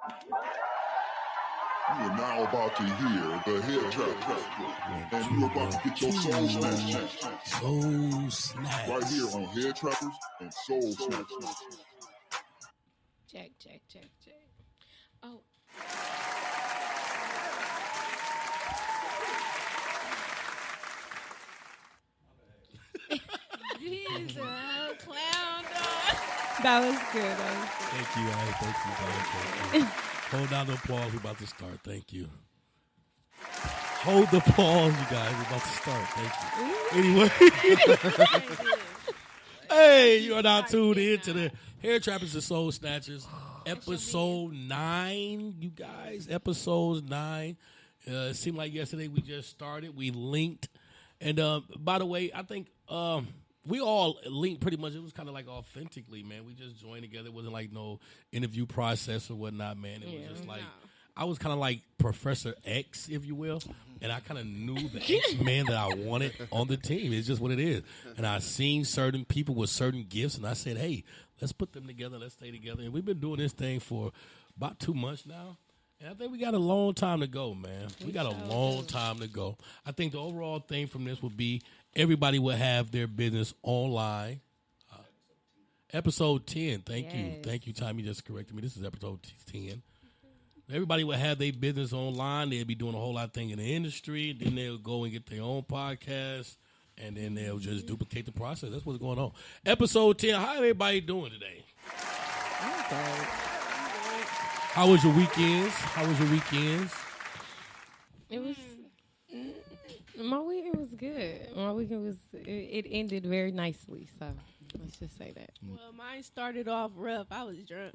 You are now about to hear the Head Trappers, and you're about to get your soul snatched. Soul snatched. Right here on Head Trappers and Soul Snatchers. Check. Oh. He's a clown dog. That was good. Thank you, guys. Thank you. Hold down the applause. We're about to start. Thank you. Hold the applause, you guys. We're about to start. Thank you. Anyway. Hey, you are now tuned in to the Hair Trappers and Soul Snatchers. Episode 9, you guys. Episode 9. It seemed like yesterday we just started. We linked. And by the way, I think we all linked pretty much. It was kind of like authentically, man. We just joined together. It wasn't like no interview process or whatnot, man. It was just like, I was kind of like Professor X, if you will. And I kind of knew the X-Man that I wanted on the team. It's just what it is. And I seen certain people with certain gifts, and I said, hey, let's put them together. Let's stay together. And we've been doing this thing for about 2 months now. And I think we got a long time to go, man. We got a long time to go. I think the overall thing from this would be everybody will have their business online. Episode 10. Thank you. Thank you, Tommy. Just corrected me. This is episode 10. Everybody will have their business online. They'll be doing a whole lot of things in the industry. Then they'll go and get their own podcast. And then they'll just duplicate the process. That's what's going on. Episode 10. How everybody doing today? Okay. How was your weekends? It was my weekend was good. My weekend was it ended very nicely. So let's just say that. Well, mine started off rough. I was drunk.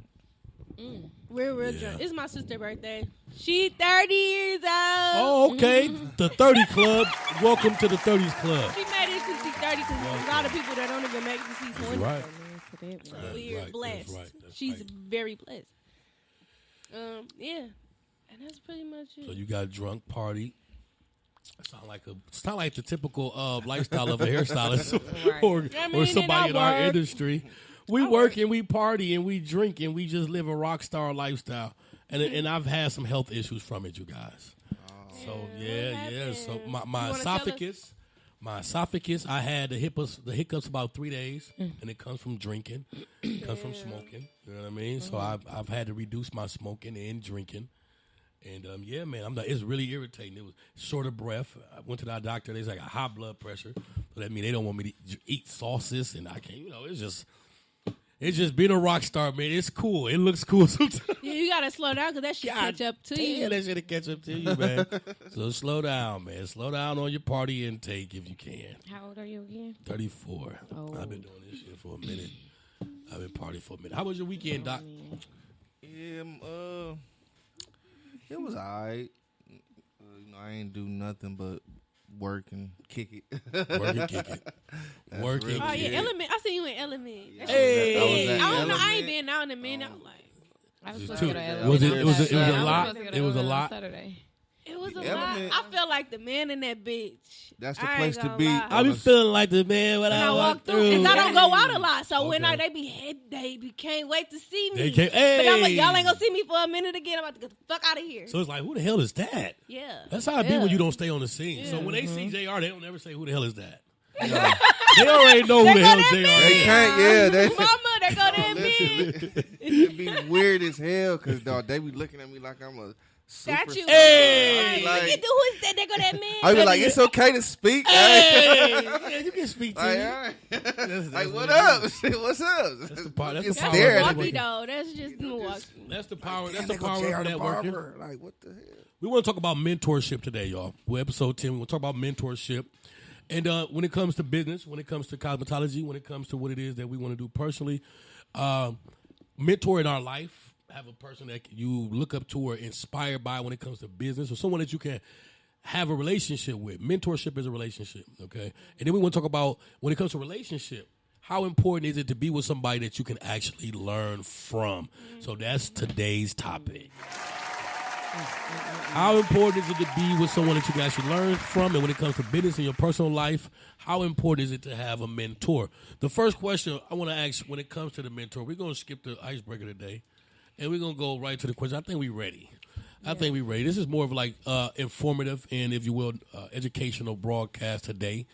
Real drunk. It's my sister's birthday. She 30 years old. Oh, okay. The 30 Club. Welcome to the 30s Club. She made it to see 30 because there's a lot of people that don't even make it to see 20. Right. So we're blessed. She's very blessed. Yeah. And that's pretty much it. So you got drunk, party. Sound like the typical lifestyle of a hairstylist or somebody in our industry. We work and we party and we drink and we just live a rock star lifestyle. And I've had some health issues from it, you guys. So yeah. So my esophagus, I had the hiccups about 3 days, and it comes from drinking, it comes from smoking. You know what I mean? So I've had to reduce my smoking and drinking. And yeah, man, it's really irritating. It was short of breath. I went to the doctor. They said I got high blood pressure, so that means they don't want me to eat sauces, and I can't. You know, it's just being a rock star, man. It's cool. It looks cool sometimes. Yeah, you gotta slow down because that shit catch up to you. Yeah, that shit catch up to you, man. So slow down, man. Slow down on your party intake if you can. How old are you again? 34. Oh. I've been doing this shit for a minute. I've been partying for a minute. How was your weekend, Doc? Yeah, it was alright. I ain't do nothing but work and kick it. Working. Oh yeah, Element. I seen you in Element. Hey, I don't know. I ain't been out in a minute. I'm like, I was Was supposed to go to it was a lot. It was a lot. Saturday. it was a lot. I felt like the man in that bitch. That's the place to be. I be feeling like the man when I walk through. Because I don't go out a lot. So when they can't wait to see me. But I'm like, y'all ain't going to see me for a minute again. I'm about to get the fuck out of here. So it's like, who the hell is that? Yeah. That's how it be when you don't stay on the scene. So when they see JR, they don't ever say, who the hell is that? They already know who the hell JR is. They can't, yeah. Mama, they go that big. It'd be weird as hell because they be looking at me like I'm a statue. Hey, like, who is that? They go that man. I be like, it's okay to speak. Hey, yeah, you can speak to me. Like, what up? What's up? That's the power. That's the That's power. Milwaukee, though. That's just Milwaukee. That's the power. That's the power of networking. Like, what the hell? We want to talk about mentorship today, y'all. We're episode 10. We'll talk about mentorship. And when it comes to business, when it comes to cosmetology, when it comes to what it is that we want to do personally, mentor in our life, have a person that you look up to or inspired by when it comes to business, or someone that you can have a relationship with. Mentorship is a relationship, okay? And then we want to talk about, when it comes to relationship, how important is it to be with somebody that you can actually learn from? So that's today's topic. How important is it to be with someone that you can actually learn from? And when it comes to business and your personal life, how important is it to have a mentor? The first question I want to ask when it comes to the mentor, we're going to skip the icebreaker today. and we're gonna go right to the question. I think we're ready. I think we're ready. This is more of like informative and, if you will, educational broadcast today.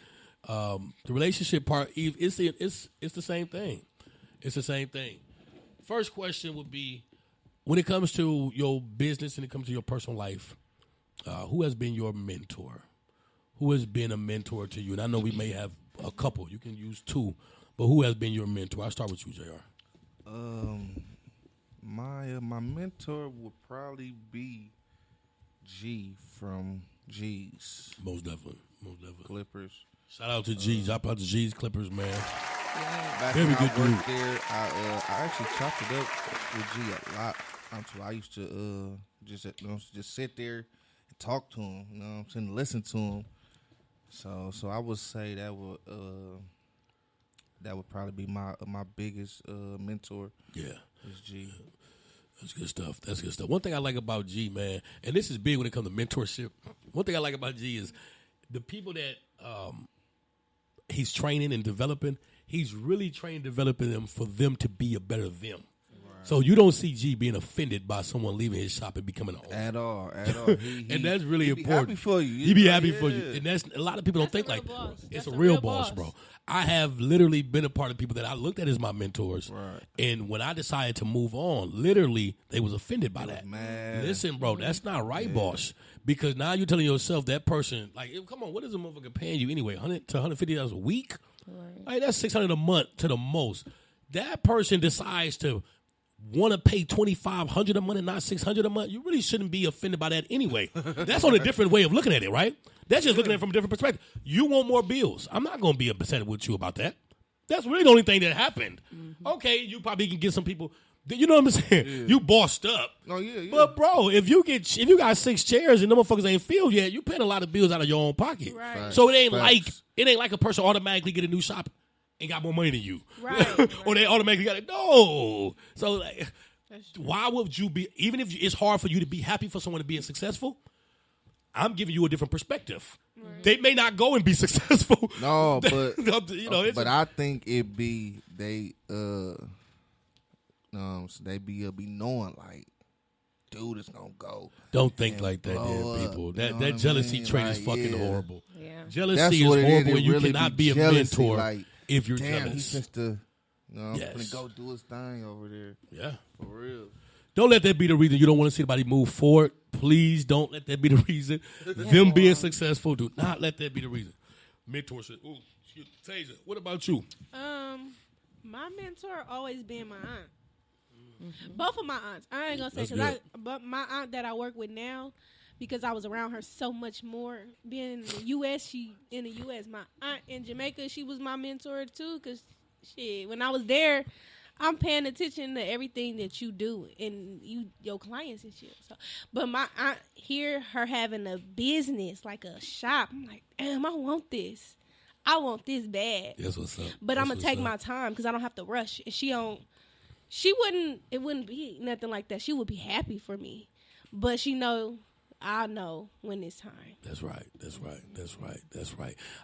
The relationship part, it's the same thing. It's the same thing. First question would be, when it comes to your business and it comes to your personal life, who has been your mentor? Who has been a mentor to you? And I know we may have a couple. You can use two. But who has been your mentor? I'll start with you, JR. My mentor would probably be G from G's. Most definitely. Clippers. Shout out to G's. Shout out to G's Clippers, man. Back Very when good I dude. worked there, I actually chopped it up with G a lot. I used to just sit there and talk to him. You know what I'm saying? Listen to him. So I would say that would probably be my biggest mentor. Yeah. Is G. That's good stuff. One thing I like about G, man, and this is big when it comes to mentorship. One thing I like about G is the people that he's training and developing. He's really training and developing them for them to be a better them. Right. So you don't see G being offended by someone leaving his shop and becoming an owner. At all. And that's really important. Happy for you. He be happy for you. And that's a lot of people don't think like that. It's a real boss, bro. I have literally been a part of people that I looked at as my mentors. Right. And when I decided to move on, literally, they was offended by that. Mad. Listen, bro, that's not right, boss. Because now you're telling yourself that person, like, come on, what is a motherfucker paying you anyway? $100 to $150 a week? Right. Like, that's $600 a month to the most. That person decides to want to pay $2,500 a month and not $600 a month. You really shouldn't be offended by that anyway. That's on a different way of looking at it, right? That's just looking at it from a different perspective. You want more bills. I'm not going to be upset with you about that. That's really the only thing that happened. Mm-hmm. Okay, you probably can get some people. You know what I'm saying? Yeah. You bossed up. Oh yeah. But bro, if you got 6 chairs and them motherfuckers ain't filled yet, you paying a lot of bills out of your own pocket. Right. So it ain't like a person automatically get a new shop and got more money than you. Right. Or they automatically got it. No. So like, why would you be, even if it's hard for you to be happy for someone to be successful, I'm giving you a different perspective. Right. They may not go and be successful. No, but but I think it be they be knowing like, dude is gonna go. Don't think like that, people. That jealousy trait is fucking horrible. Yeah. Jealousy is horrible, and you cannot be a mentor like, if you're damn, jealous. He's just gonna go do his thing over there. Yeah, for real. Don't let that be the reason you don't want to see anybody move forward. Please don't let that be the reason. Them being successful, do not let that be the reason. Mentorship. Ooh, Tasia, what about you? My mentor always been my aunt. Mm-hmm. Both of my aunts. I ain't gonna say but my aunt that I work with now, because I was around her so much more. Being in the U.S., my aunt in Jamaica, she was my mentor too. Cause when I was there, I'm paying attention to everything that you do and your clients and shit. So, but my aunt here, her having a business like a shop, I'm like, damn, I want this. I want this bad. That's what's up. But I'm gonna take my time because I don't have to rush. And it wouldn't be nothing like that. She would be happy for me, but I know when it's time. That's right.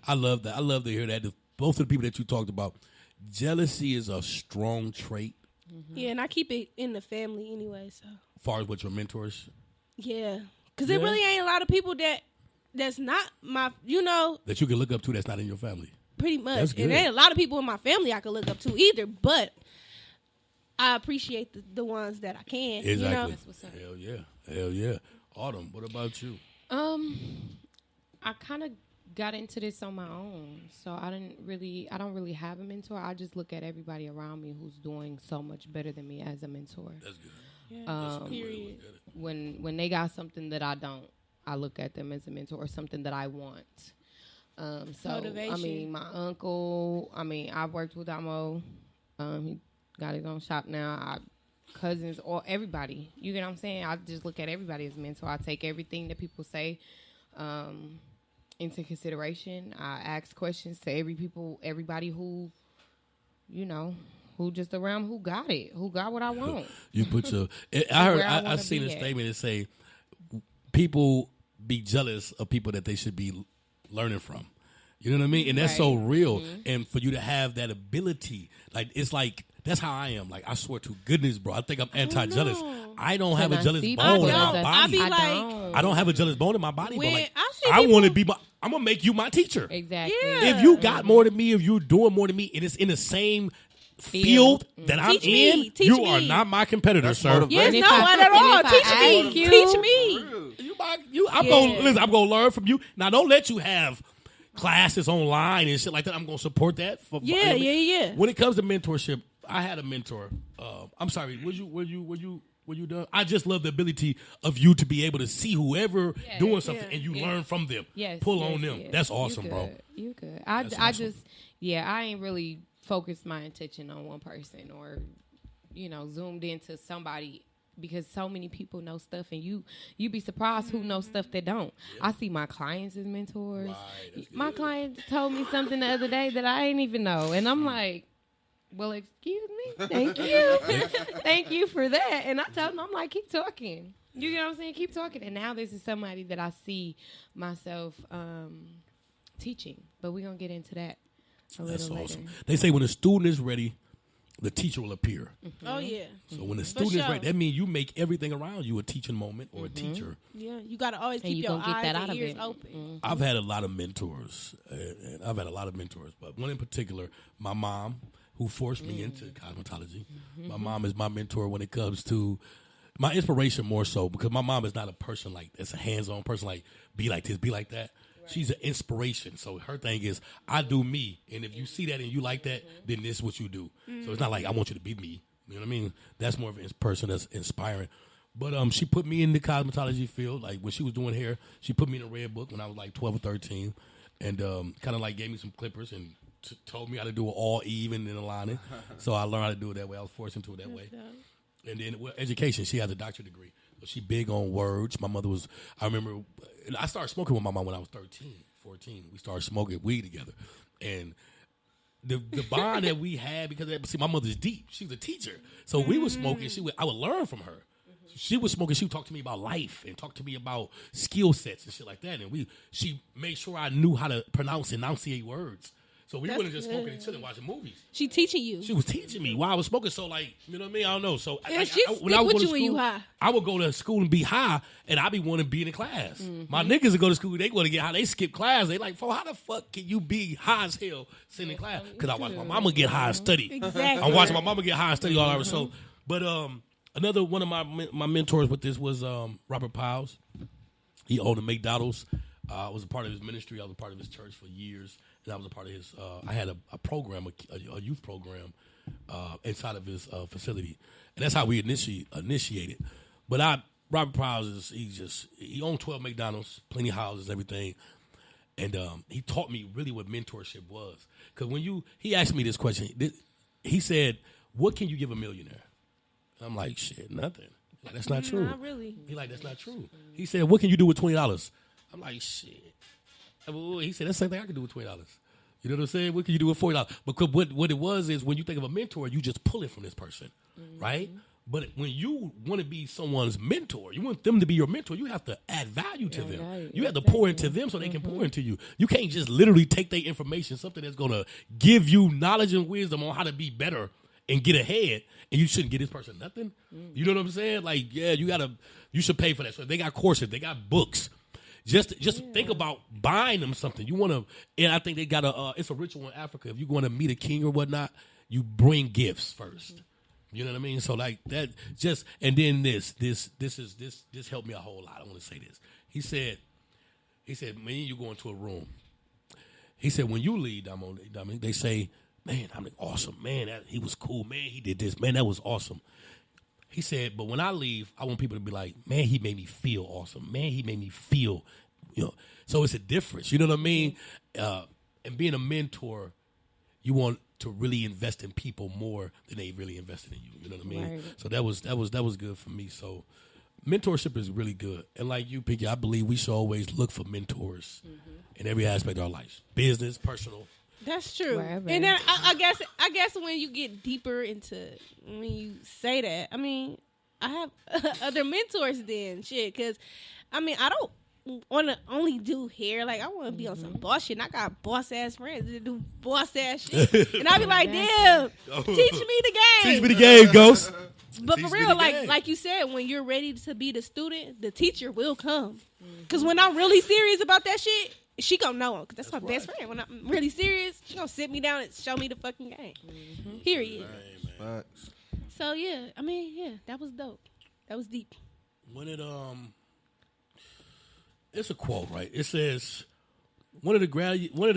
I love that. I love to hear that. Both of the people that you talked about, jealousy is a strong trait. Mm-hmm. Yeah, and I keep it in the family anyway. So, as far as what your mentors, yeah, because there really ain't a lot of people that's not my, that you can look up to that's not in your family. Pretty much, and there ain't a lot of people in my family I can look up to either. But I appreciate the ones that I can. Exactly. That's what's up. Hell yeah. Autumn, what about you? I kind of got into this on my own, so I don't really have a mentor. I just look at everybody around me who's doing so much better than me as a mentor. That's good. Yeah, period. When they got something that I don't, I look at them as a mentor, or something that I want. Motivation. I mean, my uncle. I mean, I've worked with Amo. He got his own shop now. Cousins, or everybody. You get what I'm saying? I just look at everybody as a mentor. I take everything that people say into consideration. I ask questions to everybody who, who just around, who got what I want. You put your. I seen a statement that say, people be jealous of people that they should be learning from. You know what I mean? And that's so real. Mm-hmm. And for you to have that ability, like, it's like That's how I am. Like, I swear to goodness, bro. I think I'm anti-jealous. I don't have a I jealous see bone in people my that- I body. be I like, don't. I don't have a jealous bone in my body, but When like, I see I people- want to be I'm going to make you my teacher. Exactly. Yeah. If you got more than me, if you're doing more than me, and it's in the same field that I'm Teach me. in, Teach you me. are not my competitor, That's sir. motivation. Yes, And if no, I- not at and all. if I Teach me. ask you- Teach me. I'm gonna learn from you. Now, don't let you have classes online and shit like that. I'm gonna support that. Yeah. When it comes to mentorship, I had a mentor. I'm sorry. Were you done? I just love the ability of you to be able to see whoever doing something and you learn from them. Yes, Pull yes, on them. yes. That's awesome, You bro. good. You good. That's I awesome. just, I ain't really focused my attention on one person or, zoomed into somebody because so many people know stuff and you be surprised who knows stuff that don't. I see my clients as mentors. Right, that's My good. client told me something the other day that I ain't even know. And I'm like, well, excuse me. Thank you. Thank you for that. And I told him, I'm like, keep talking. You know what I'm saying? Keep talking. And now this is somebody that I see myself teaching. But we're going to get into that a That's little awesome. later. They say when a student is ready, the teacher will appear. Oh yeah. So when the student is sure. ready, that means you make everything around you a teaching moment or a teacher. Yeah. You gotta always And keep you your gonna get eyes that and out of ears it. open. I've had a lot of mentors, and I've had a lot of mentors, but one in particular, my mom, who forced me into cosmetology. My mom is my mentor when it comes to my inspiration more so because my mom is not a person like that's a hands-on person like be like this, be like that. She's an inspiration. So her thing is I do me, and if you see that and you like that, then this is what you do. So it's not like I want you to be me. You know what I mean? That's more of a person that's inspiring. But she put me in the cosmetology field. Like when she was doing hair, she put me in a red book when I was like 12 or 13, and kind of like gave me some clippers and told me how to do it all even in the lining. So I learned how to do it that way. I was forced into it that way. And then education, she has a doctorate degree. So she big on words. My mother was, I remember, I started smoking with my mom when I was 13, 14. We started smoking weed together. And the bond that we had, because see, my mother's deep. She was a teacher. So we were smoking. I would learn from her. She was smoking. She would talk to me about life and talk to me about skill sets and shit like that. And she made sure I knew how to enunciate words. So we wouldn't just smoking and chilling, watching movies. She teaching you. She was teaching me while I was smoking. So, like, you know what I mean? I don't know. So, Yeah, she stick with you when you high. I would go to school and be high, and I be wanting to be in the class. My niggas would go to school, they want to get high. They skip class. They like, how the fuck can you be high as hell sitting in class? Because I watch my mama get high and study. Exactly. I'm watching my mama get high and study all over. So, but another one of my mentors with this was Robert Piles. He owned a McDonald's. I was a part of his ministry. I was a part of his church for years. And I was a part of his, I had a program, a youth program inside of his facility. And that's how we initiated. But Robert Prowse, he owned 12 McDonald's, plenty of houses, everything. And he taught me really what mentorship was. Because he asked me this question. He said, what can you give a millionaire? And I'm like, shit, nothing. Like, that's not true. Not really. He like, that's not true. He said, what can you do with $20? I'm like, shit. He said, that's the same thing I can do with $20. You know what I'm saying? What can you do with $40? Because what it was is when you think of a mentor, you just pull it from this person, right? But when you want to be someone's mentor, you want them to be your mentor, you have to add value to them. Right. You have to pour into them so they can pour into you. You can't just literally take their information, something that's going to give you knowledge and wisdom on how to be better and get ahead, and you shouldn't get this person nothing. You know what I'm saying? Like, yeah, you should pay for that. So they got courses, they got books. Just think about buying them something. You want to, and I think they got it's a ritual in Africa. If you want to meet a king or whatnot, you bring gifts first. You know what I mean? So like that, and then this helped me a whole lot. I want to say this. He said, man, you go into a room. He said, when you leave, they say, man, I'm like, awesome, man, he was cool, man, he did this, man, that was awesome. He said, but when I leave, I want people to be like, man, he made me feel awesome. Man, he made me feel, So it's a difference. You know what I mean? And being a mentor, you want to really invest in people more than they really invested in you. You know what I mean? Right. So that was good for me. So mentorship is really good. And like you, Pinky, I believe we should always look for mentors in every aspect of our lives, business, personal. That's true. Wherever. And then I guess when you get deeper into when you say that, I mean, I have other mentors then, shit, because I mean, I want to only do hair. Like, I want to be on some boss shit. And I got boss ass friends that do boss ass shit. And I be like, damn, teach me the game. Teach me the game, Ghost. But Teach for me real, the game. like you said, when you're ready to be the student, the teacher will come. Because when I'm really serious about that shit, she gonna know. Because that's my best friend. When I'm really serious, she gonna sit me down and show me the fucking game. Period. Right. So, yeah. I mean, yeah, that was dope. That was deep. When it's a quote, right? It says, one of the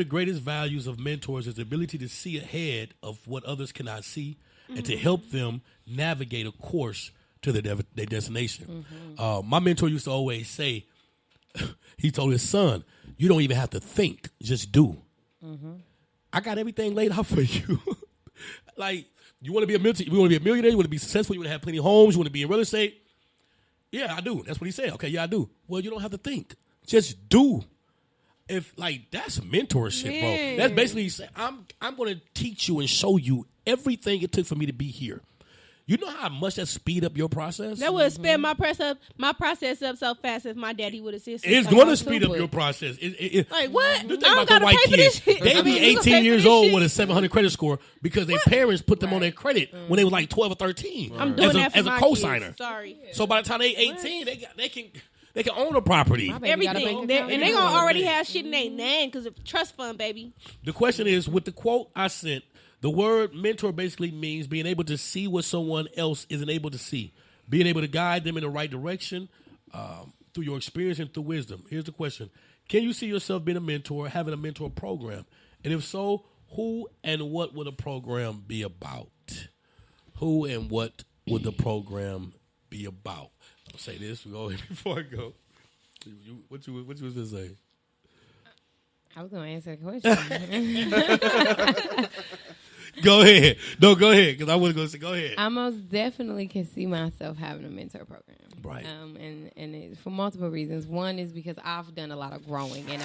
greatest values of mentors is the ability to see ahead of what others cannot see and to help them navigate a course to their destination. My mentor used to always say, he told his son, you don't even have to think, just do. I got everything laid out for you. Like, you want to be a mentor, you want to be a millionaire, you want to be successful, you want to have plenty of homes, you want to be in real estate. Yeah, I do. That's what he said. Okay, yeah, I do. Well, you don't have to think. Just do. If like that's mentorship, bro. That's basically saying I'm going to teach you and show you everything it took for me to be here. You know how much that speed up your process? That would sped my process up so fast if my daddy would assist. It's going to speed up your process. Like what? You I think don't about the gotta white pay for this kids. shit. They I be mean, you gonna 18 pay for years this old shit? with a 700 credit score because their parents put them on their credit when they were like 12 or 13. I'm doing that for as a my co-signer. kids. Sorry. So by the time they 18, they can own a property. My baby got a bank Everything. account. And they gonna already have shit in their name because of trust fund, baby. The question is, with the quote I sent, the word mentor basically means being able to see what someone else isn't able to see, being able to guide them in the right direction through your experience and through wisdom. Here's the question. Can you see yourself being a mentor, having a mentor program? And if so, who and what would a program be about? Who and what would the program be about? I'll say this before I go. What you was going to say? I was going to answer the question. Go ahead. No, go ahead, because I wasn't going to say, go ahead. I most definitely can see myself having a mentor program. Right. And it's for multiple reasons. One is because I've done a lot of growing, and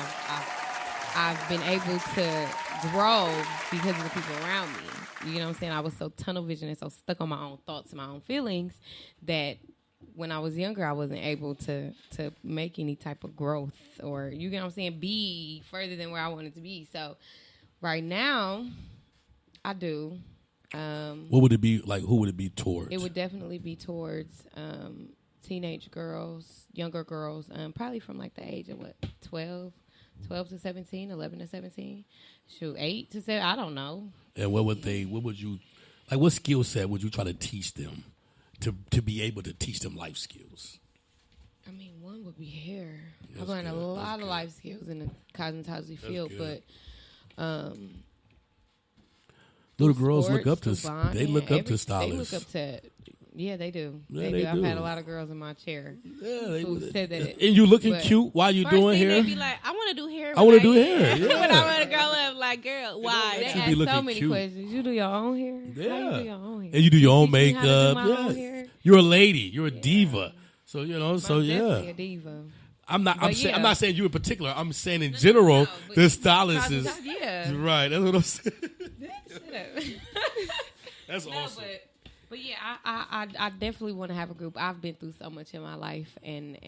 I've been able to grow because of the people around me. You know what I'm saying? I was so tunnel vision and so stuck on my own thoughts and my own feelings that when I was younger, I wasn't able to make any type of growth or, you know what I'm saying, be further than where I wanted to be. So right now, I do. What would it be like? Who would it be towards? It would definitely be towards teenage girls, younger girls, probably from like the age of 12 to 17, 11 to 17, 8 to 7. I don't know. And what would you, like what skill set would you try to teach them to be able to teach them life skills? I mean, one would be hair. That's I've learned a good. lot of life skills in the cosmetology field, good. but little girls sports, look up to bonding, they look up to They stylists. look up to, yeah, they do. Yeah, They they do. I've do. had a lot of girls in my chair Yeah, who said that. and you looking but cute while you First doing thing hair. they be like, I want to do hair. I want to do hair. when I Yeah. want a girl up, like, girl, why? They should be ask so looking many cute. questions. You do your own hair? How you Yeah. do your own hair? And you do your own Teach me how to do makeup. my own Yeah. hair? You're a lady. You're a diva. So so Definitely yeah. a diva. I'm not. But I'm yeah. not saying you in particular. I'm saying in general, no, but the stylist is Yeah. right. That's what I'm saying. Shut That's up. awesome. But yeah, I definitely want to have a group. I've been through so much in my life, and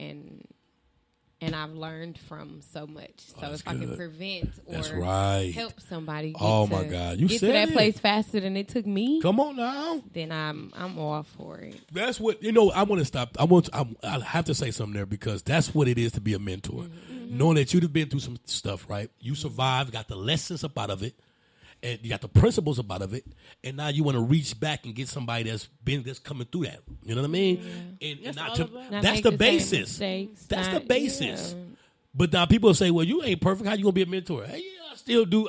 I've learned from so much. So that's if I can good. prevent That's or right. help somebody, get Oh, to, my God. You get said to that it. place faster than it took me, Come on now. then I'm all for it. That's what I want to stop. I have to say something there because that's what it is to be a mentor. Knowing that you've been through some stuff, right? You survived, got the lessons up out of it, and you got the principles up out of it, and now you want to reach back and get somebody that's coming through that. You know what I mean? And That's not all to, about- Not that's make the same basis. mistakes, That's the not- basis. yeah. But now people say, "Well, you ain't perfect. How you gonna be a mentor?" Hey, yeah, I still do.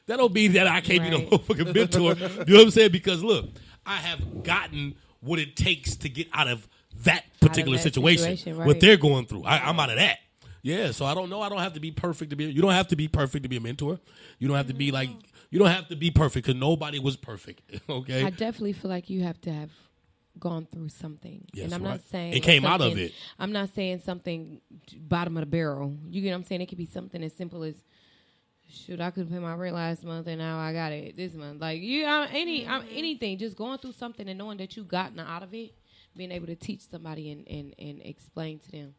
That don't mean that I can't be Right. no motherfucking mentor. You know what I'm saying? Because look, I have gotten what it takes to get out of that particular that situation, situation, what right. they're going through. I'm out of that. Yeah, so I don't know. I don't have to be perfect to be. You don't have to be perfect to be a mentor. You don't have to be like. You don't have to be perfect because nobody was perfect. Okay. I definitely feel like you have to have gone through something. Yes, And I'm not right. saying It came out of something- it. I'm not saying something bottom of the barrel. You get what I'm saying? It could be something as simple as, shoot, I couldn't pay my rent last month and now I got it this month. Like anything, just going through something and knowing that you gotten out of it, being able to teach somebody and explain to them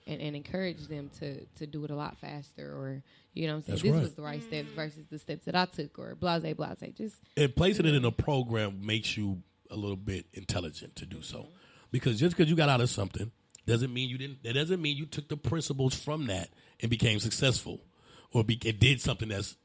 and encourage them to do it a lot faster, or you know what I'm saying, That's this right. was the right steps versus the steps that I took, or blase. Just And placing it in a program makes you a little bit intelligent to do so. Because just because you got out of something doesn't mean you didn't. That doesn't mean you took the principles from that and became successful, or and did something that's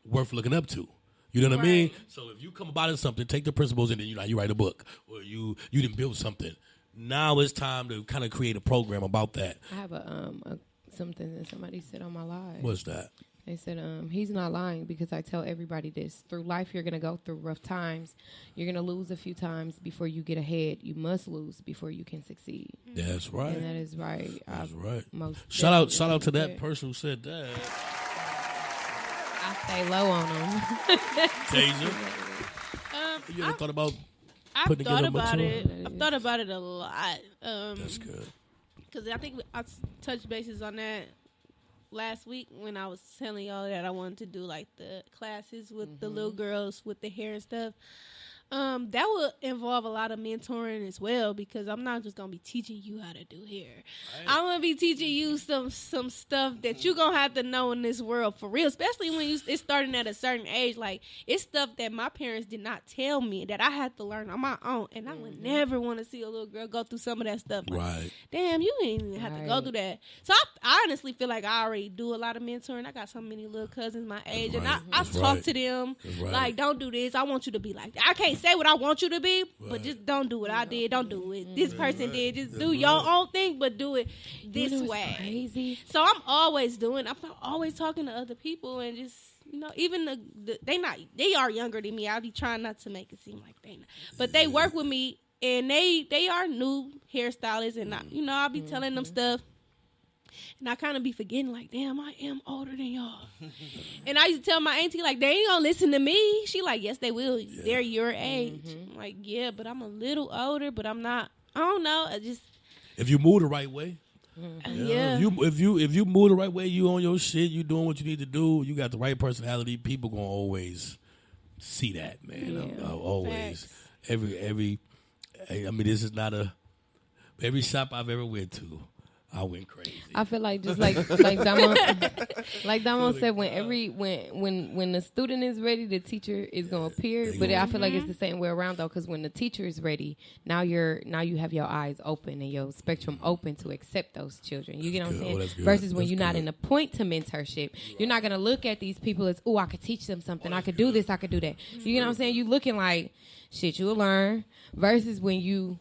worth looking up to. You know what I mean? So if you come about it something, take the principles and then you write a book, or you didn't build something. Now it's time to kind of create a program about that. I have a something that somebody said on my live. What's that? They said, he's not lying, because I tell everybody this. Through life, you're going to go through rough times. You're going to lose a few times before you get ahead. You must lose before you can succeed. That's right. And that is right. That's right. Most Shout out to definitely that did. person who said that. I stay low on them. Tasia, you ever thought about I've putting thought together a about tour? it. I've thought about it a lot. That's good. Because I think I touched bases on that last week when I was telling y'all that I wanted to do like the classes with the little girls with the hair and stuff. That would involve a lot of mentoring as well, because I'm not just gonna be teaching you how to do hair. I'm gonna be teaching you some stuff that you're gonna have to know in this world for real, especially when it's starting at a certain age. Like, it's stuff that my parents did not tell me that I had to learn on my own, and I would never want to see a little girl go through some of that stuff. Like, Right. damn, you didn't even have to go through that. So I honestly feel like I already do a lot of mentoring. I got so many little cousins my age, and I That's talk right. to them right. like, don't do this. I want you to be like that. I can't say what I want you to be, but Right. just don't do what I did. Don't do it. This person did. Just do your own thing, but do it this You know what's way. crazy? So I'm always always talking to other people, and just, you know, even they are younger than me. I'll be trying not to make it seem like they not, but they work with me, and they are new hairstylists, and I'll be telling them stuff. And I kind of be forgetting, like, damn, I am older than y'all. And I used to tell my auntie, like, they ain't gonna listen to me. She like, yes, they will. Yeah. They're your age. I'm like, yeah, but I'm a little older, but I'm not. I don't know. I just, If you move the right way. yeah. If you move the right way, you on your shit, you doing what you need to do, you got the right personality, people gonna always see that, man. Yeah. Always. Facts. Every I mean, this is not every shop I've ever went to, I went crazy. I feel like just like Damo, like Damo said, when the student is ready, the teacher is gonna appear. But I feel like it's the same way around though, because when the teacher is ready, now you have your eyes open and your spectrum open to accept those children. You get what I'm saying? That's good. Versus when That's you're not good. in the point to mentorship, you're not gonna look at these people as, oh, I could teach them something. I could do this. I could do that. You get what I'm saying? You looking like shit. You'll learn. Versus when you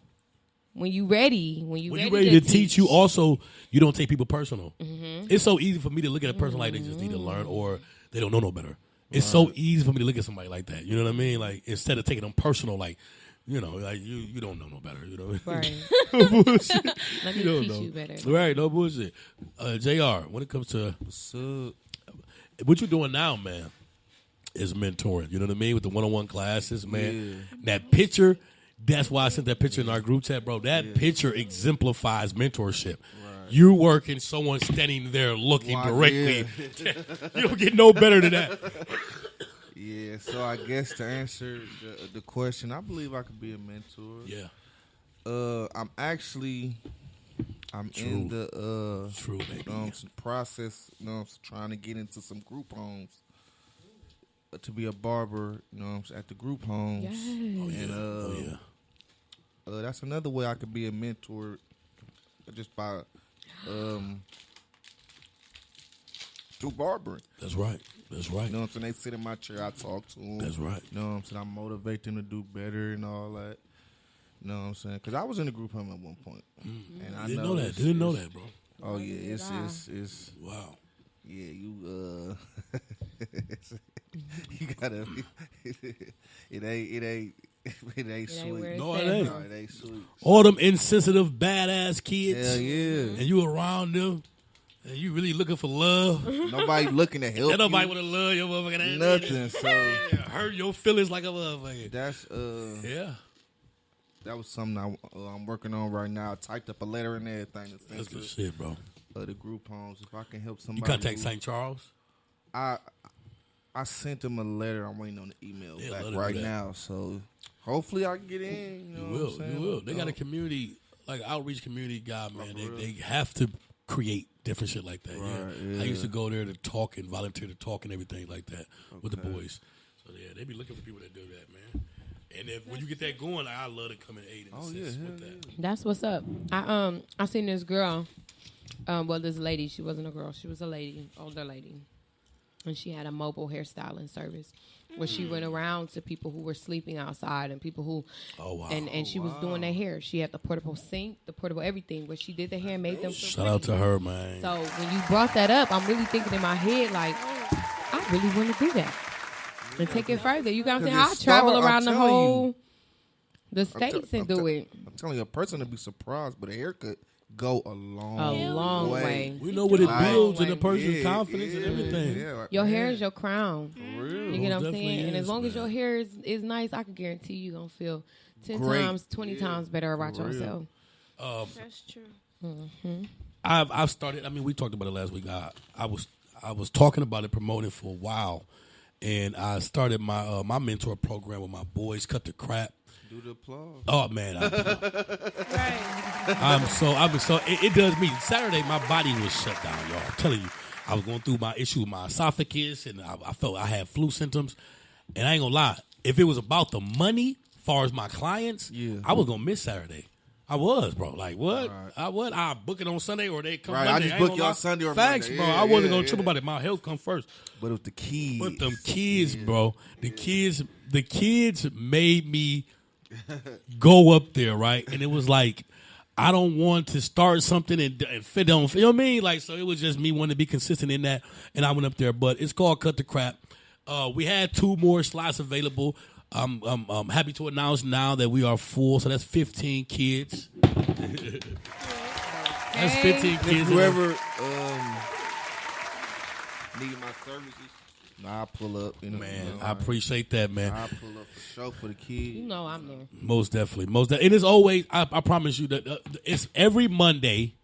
ready to teach, you also, you don't take people personal. It's so easy for me to look at a person like they just need to learn, or they don't know no better. It's so easy for me to look at somebody like that. You know what I mean? Like, instead of taking them personal, like, you know, like you don't know no better. You know, Right. no bullshit. Let me You don't teach know. you better. Right? No bullshit. Jr. When it comes to what you're doing now, man, is mentoring. You know what I mean? With the one-on-one classes, man. That picture. That's why I sent that picture in our group chat, bro. That picture exemplifies mentorship. Right. You working, someone standing there looking directly. You don't get no better than that. Yeah, so I guess to answer the question, I believe I could be a mentor. Yeah. I'm True. in the True, baby. process, trying to get into some group homes. To be a barber, at the group homes. Yes. And that's another way I could be a mentor, just by through barbering. That's right. That's right. You know what I'm saying? They sit in my chair, I talk to them. That's right. You know what I'm saying? I motivate them to do better and all that. You know what I'm saying? Because I was in a group home at one point. And I Didn't know that. Didn't know that, bro. Oh, yeah. It's Wow. yeah, you you gotta it ain't sweet. No, it ain't. No, it ain't sweet. All them insensitive, badass kids. Hell yeah. And you around them, and you really looking for love. Nobody looking to help And nobody you. want to love your motherfucking ass. Nothing. So Hurt your feelings like a motherfucker. that's Yeah. that was something I'm working on right now. I typed up a letter and everything. To That's send good to shit, bro. the group homes. If I can help somebody, You contact who- St. Charles? I sent them a letter. I'm waiting on the email Yeah, back let her right do that. now. So hopefully I can get in. You know what I'm saying? You will. They got a community, like outreach community guy, man. They have to create different shit like that. Right, I used to go there to talk and volunteer to talk and everything like that with the boys. So yeah, they be looking for people that do that, man. And if when you get that going, I love to come and aid and assist with that. That's what's up. I seen this girl. Well, this lady. She wasn't a girl. She was a lady, older lady, and she had a mobile hairstyling service where she went around to people who were sleeping outside and people who. Oh wow! And she was doing their hair. She had the portable sink, the portable everything, where she did their hair and made them. Shout out to her, man. So when you brought that up, I'm really thinking in my head like, I really want to do that and take it further. You got what I'm saying? I'll travel around the states and do it. I'm telling you, a person to be surprised, but a haircut go a long way. We know what it builds in a way. person's confidence and everything. Yeah, Your hair is your crown. For real. You get what I'm Definitely saying? And as is, long as man. your hair is nice, I can guarantee you're going to feel 10 Great. times, 20 times better about yourself. That's true. I've started. I mean, we talked about it last week. I was talking about it, promoting for a while, and I started my my mentor program with my boys. Cut the crap. Do the applause. Oh man, Right. it does me. Saturday, my body was shut down, y'all. I'm telling you, I was going through my issue with my esophagus, and I felt I had flu symptoms. And I ain't gonna lie, if it was about the money, far as my clients, I was gonna miss Saturday. I was, bro. Like what? Right. I book it on Sunday or they come Right, Monday. I just ain't book gonna y'all lie. Sunday or Facts, Monday. bro. Yeah, I wasn't yeah, gonna yeah. trip about it. My health come first. But with the kids. But them kids, bro. The kids made me go up there, right? And it was like, I don't want to start something and fit on. You know what I mean? Like, so it was just me wanting to be consistent in that, and I went up there. But it's called Cut the Crap. We had 2 more slots available. I'm happy to announce now that we are full. So that's 15 kids. That's 15 kids. Whoever need my services, I'll pull up. You know, Man, I appreciate that, man. I'll pull up for show for the kids. You know I'm there. Most definitely. It is always. I promise you that it's every Monday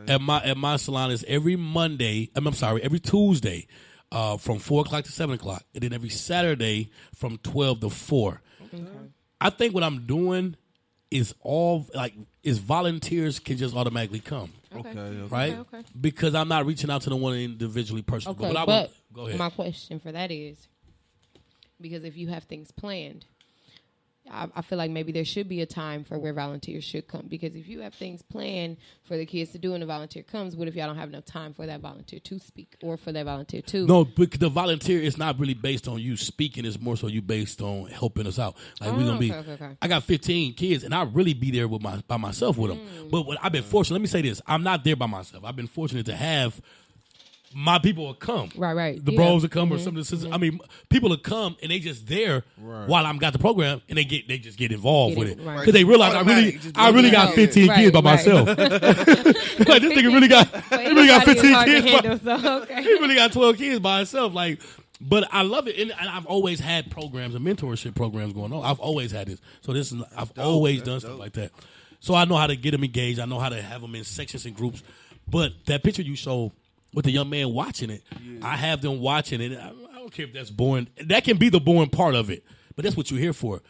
at my salon. It's every Monday. I'm sorry, every Tuesday, from 4 o'clock to 7 o'clock, and then every Saturday from 12 to 4. Okay. I think what I'm doing is volunteers can just automatically come, Okay. right? Okay. Because I'm not reaching out to the one individually personally. Okay, But but go ahead. my question for that is, because if you have things planned, I feel like maybe there should be a time for where volunteers should come. Because if you have things planned for the kids to do and the volunteer comes, what if y'all don't have enough time for that volunteer to speak or for that volunteer to? No, because the volunteer is not really based on you speaking. It's more so you based on helping us out. Like we're gonna be. Okay. I got 15 kids, and I really be there with by myself with them. But I've been fortunate. Let me say this: I'm not there by myself. I've been fortunate to have my people will come. Right. The bros will come or some of the sisters. I mean, people will come and they just there while I'm got the program, and they just get involved with it because they realize I really got 15 kids by myself. Like this nigga really got 15 kids. He really got 12 kids by himself. Like, but I love it, and I've always had programs and mentorship programs going on. I've always had this, so I've always done stuff like that. So I know how to get them engaged. I know how to have them in sections and groups. But that picture you showed with the young man watching it, I have them watching it. I don't care if that's boring. That can be the boring part of it, but that's what you're here for.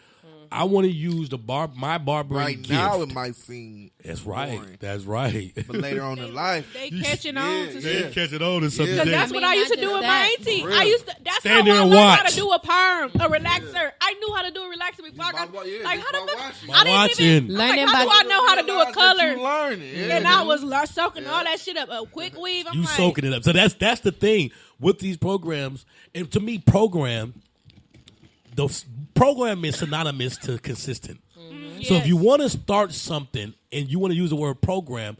I want to use my barbering Right gift. now, it might seem That's right. boring. That's right. But later on in life, They catching on to They shit. catch it on to something. Yeah. Because that's what I used to do with my auntie. For real. I used to. That's Stand how there I and learned how watch. to do a perm, a relaxer. I knew how to do a relaxer before I got. by- yeah, Like just how by the watching. I didn't Watching. even. I'm Learning like, how do by- I know how to do a color? You learning, yeah. And I was soaking all that shit up. A quick weave. I'm You like, soaking it up. So that's the thing with these programs. And to me, the program is synonymous to consistent. So if you want to start something and you want to use the word program,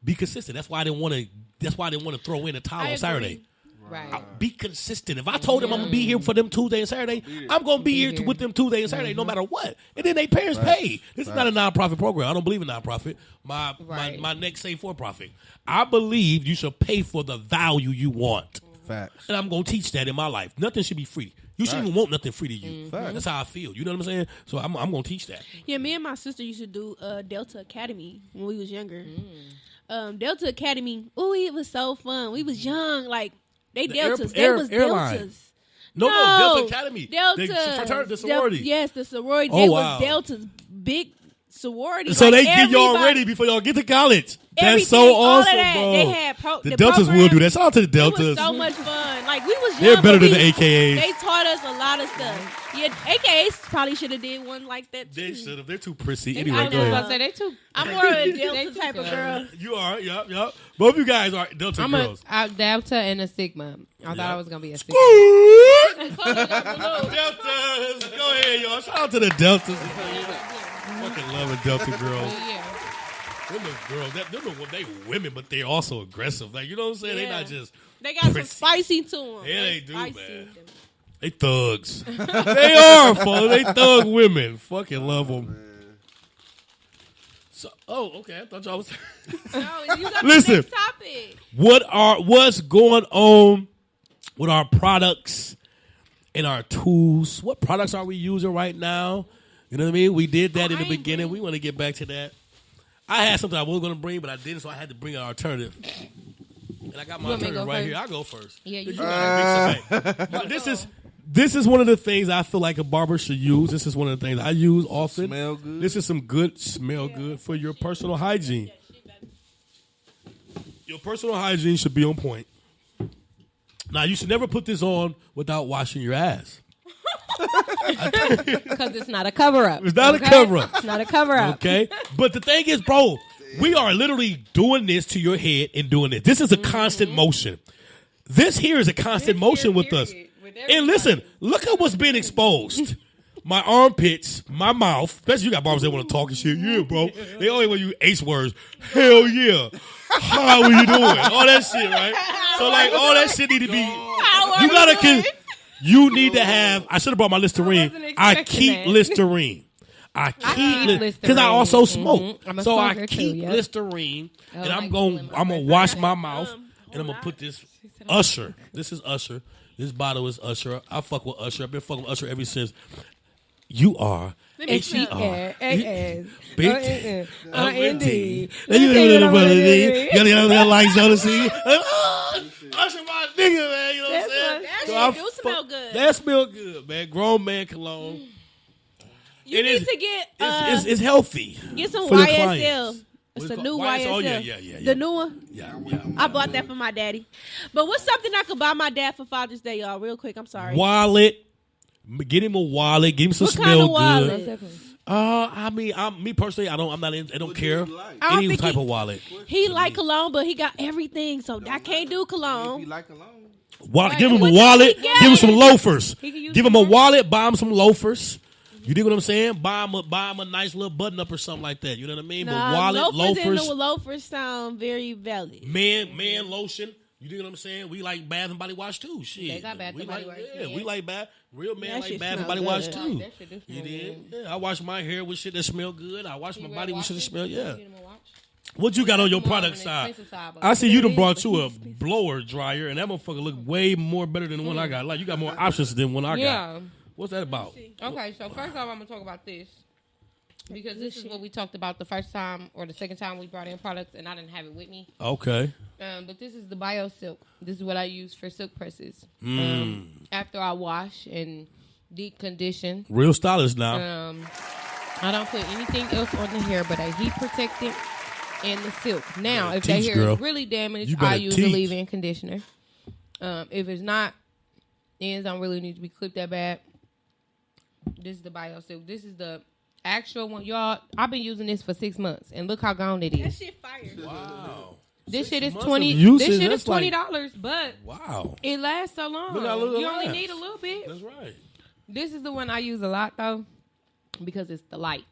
be consistent. That's why I didn't want to throw in a towel on Saturday. Right. Be consistent. If I told them I'm gonna be here for them Tuesday and Saturday, I'm gonna be here with them Tuesday and Saturday, no matter what. And then they parents pay. This is not a nonprofit program. I don't believe in nonprofit. My next say for profit. I believe you should pay for the value you want. Facts. And I'm gonna teach that in my life. Nothing should be free. You shouldn't even want nothing free to you. That's how I feel. You know what I'm saying? So I'm gonna teach that. Yeah, me and my sister used to do Delta Academy when we was younger. Delta Academy. Oh, it was so fun. We was young. Like they Deltas. They was airline. Deltas. No, Delta Academy. Delta. The sorority. Yes, the sorority. Oh, They wow. was Deltas. Big sorority. So like, they get y'all everybody- ready before y'all get to college. That's everything, so all of awesome, that, bro. They had the Deltas program, will do that. Shout out to the It Deltas. was so much fun. Like we was young, They're better but than the AKAs. They taught us a lot of stuff. Yeah, AKAs probably should have did one like that too. They should have. They're too prissy. I Anyway, was go about ahead. to say they too. I'm more of a They Delta too type of good. girl. You are. Yup. Both of you guys are Delta I'm girls. a Delta and a Sigma. I thought I was gonna be a Sigma. Deltas. Go ahead, y'all. Shout out to the Deltas. Fucking loving Delta girls. Yeah. Them the girls. They women, but they're also aggressive. Like, you know what I'm saying? Yeah. They're not just They got some prissy. spicy to them. Yeah, they do, spicy. man. They thugs. They are, folks. They thug women. Fucking love them. So, okay. I thought y'all was. No, you got Listen. the next topic. What's going on with our products and our tools? What products are we using right now? You know what I mean? We did that in the beginning. We want to get back to that. I had something I was going to bring, but I didn't, so I had to bring an alternative. And I got my You want me to alternative go right first? here. I'll go first. Yeah, you got a big bag. This is one of the things I feel like a barber should use. This is one of the things I use often. Smell good. This is some good smell good for your personal hygiene. Your personal hygiene should be on point. Now, you should never put this on without washing your ass. Because it's not a cover up. It's not a cover-up. It's not a cover up. Okay? But the thing is, bro, we are literally doing this to your head and doing this. This is a constant motion. This here is a constant motion with us. And listen, look at what's being exposed. My armpits, my mouth. Especially you got barbers that want to talk and shit. Yeah, bro. They always want you ace words. Hell yeah. How are you doing? All that shit, right? So like all that shit need to be. You need to have. I should have brought my Listerine. wasn't I expecting keep that. Listerine. I keep because I Listerine. also smoke. Mhm. I'm a So I smoker too, keep yep. Listerine, and like I'm doing going. my I'm gonna wash my mouth, and I'm gonna put this Usher. This is Usher. This bottle is Usher. I fuck with Usher. I've been fucking with Usher ever since. You are H-E-R. Big N-D. Then you know what it is. You got the lights on the scene. Usher my nigga, man. You know what I'm saying? That So I shit do smell good. That smell good, man. Grown man cologne. You It need is- to get It's healthy. get some for your YSL. clients. It's What a is it new called? YSL. Oh, yeah. The new one. Yeah. I bought that for my daddy. But what's something I could buy my dad for Father's Day, y'all? Real quick. I'm sorry. Wallet. Get him a wallet. Give him some What smell kind of good. wallet? I mean, me personally, I don't care. I don't Any think type he- of wallet. He like cologne, but he got everything, so I can't do If you cologne. like alone. Give him a What wallet. did he get? Give him some loafers. He can use Give him some a wallet. Buy him some loafers. You dig what I'm saying? Buy him a nice little button up or something like that. You know what I mean? Nah, but wallet, loafers and loafers sound very valid. man lotion. You dig what I'm saying? We like Bath and Body Wash too. Shit, They got Bath we and Body like, Wash, Yeah, yeah. we like Bath. Real man That like shit Bath and smell Body Wash good. too. That shit do You smell did? good. Yeah, I wash my hair with shit that smell good. I wash my body with shit that watch smell. it? Yeah. Get him a watch. What you got on your More on product the side? expensive side, but- I see you done brought you a blower dryer, and that motherfucker look way more better than the one I got. Like you got more options than one I got. Yeah. What's that about? Okay, so first off, I'm gonna talk about this because this is what we talked about the first time or the second time we brought in products, and I didn't have it with me. Okay. But this is the Bio Silk. This is what I use for silk presses. Mm. After I wash and deep condition, Real stylish now. I don't put anything else on the hair but a heat protectant and the silk. Now, Yeah, if the teach, hair girl. is really damaged, You better I use teach. a leave-in conditioner. If it's not, ends don't really need to be clipped that bad. This is the Bio Silk. This is the actual one, y'all. I've been using this for 6 months, and look how gone it That is. shit fire. Wow. This shit is months $20. of usage, This shit that's is like- $20, but Wow. it lasts so long. Look how little it You only lasts. need a little bit. That's right. This is the one I use a lot though, because it's the light.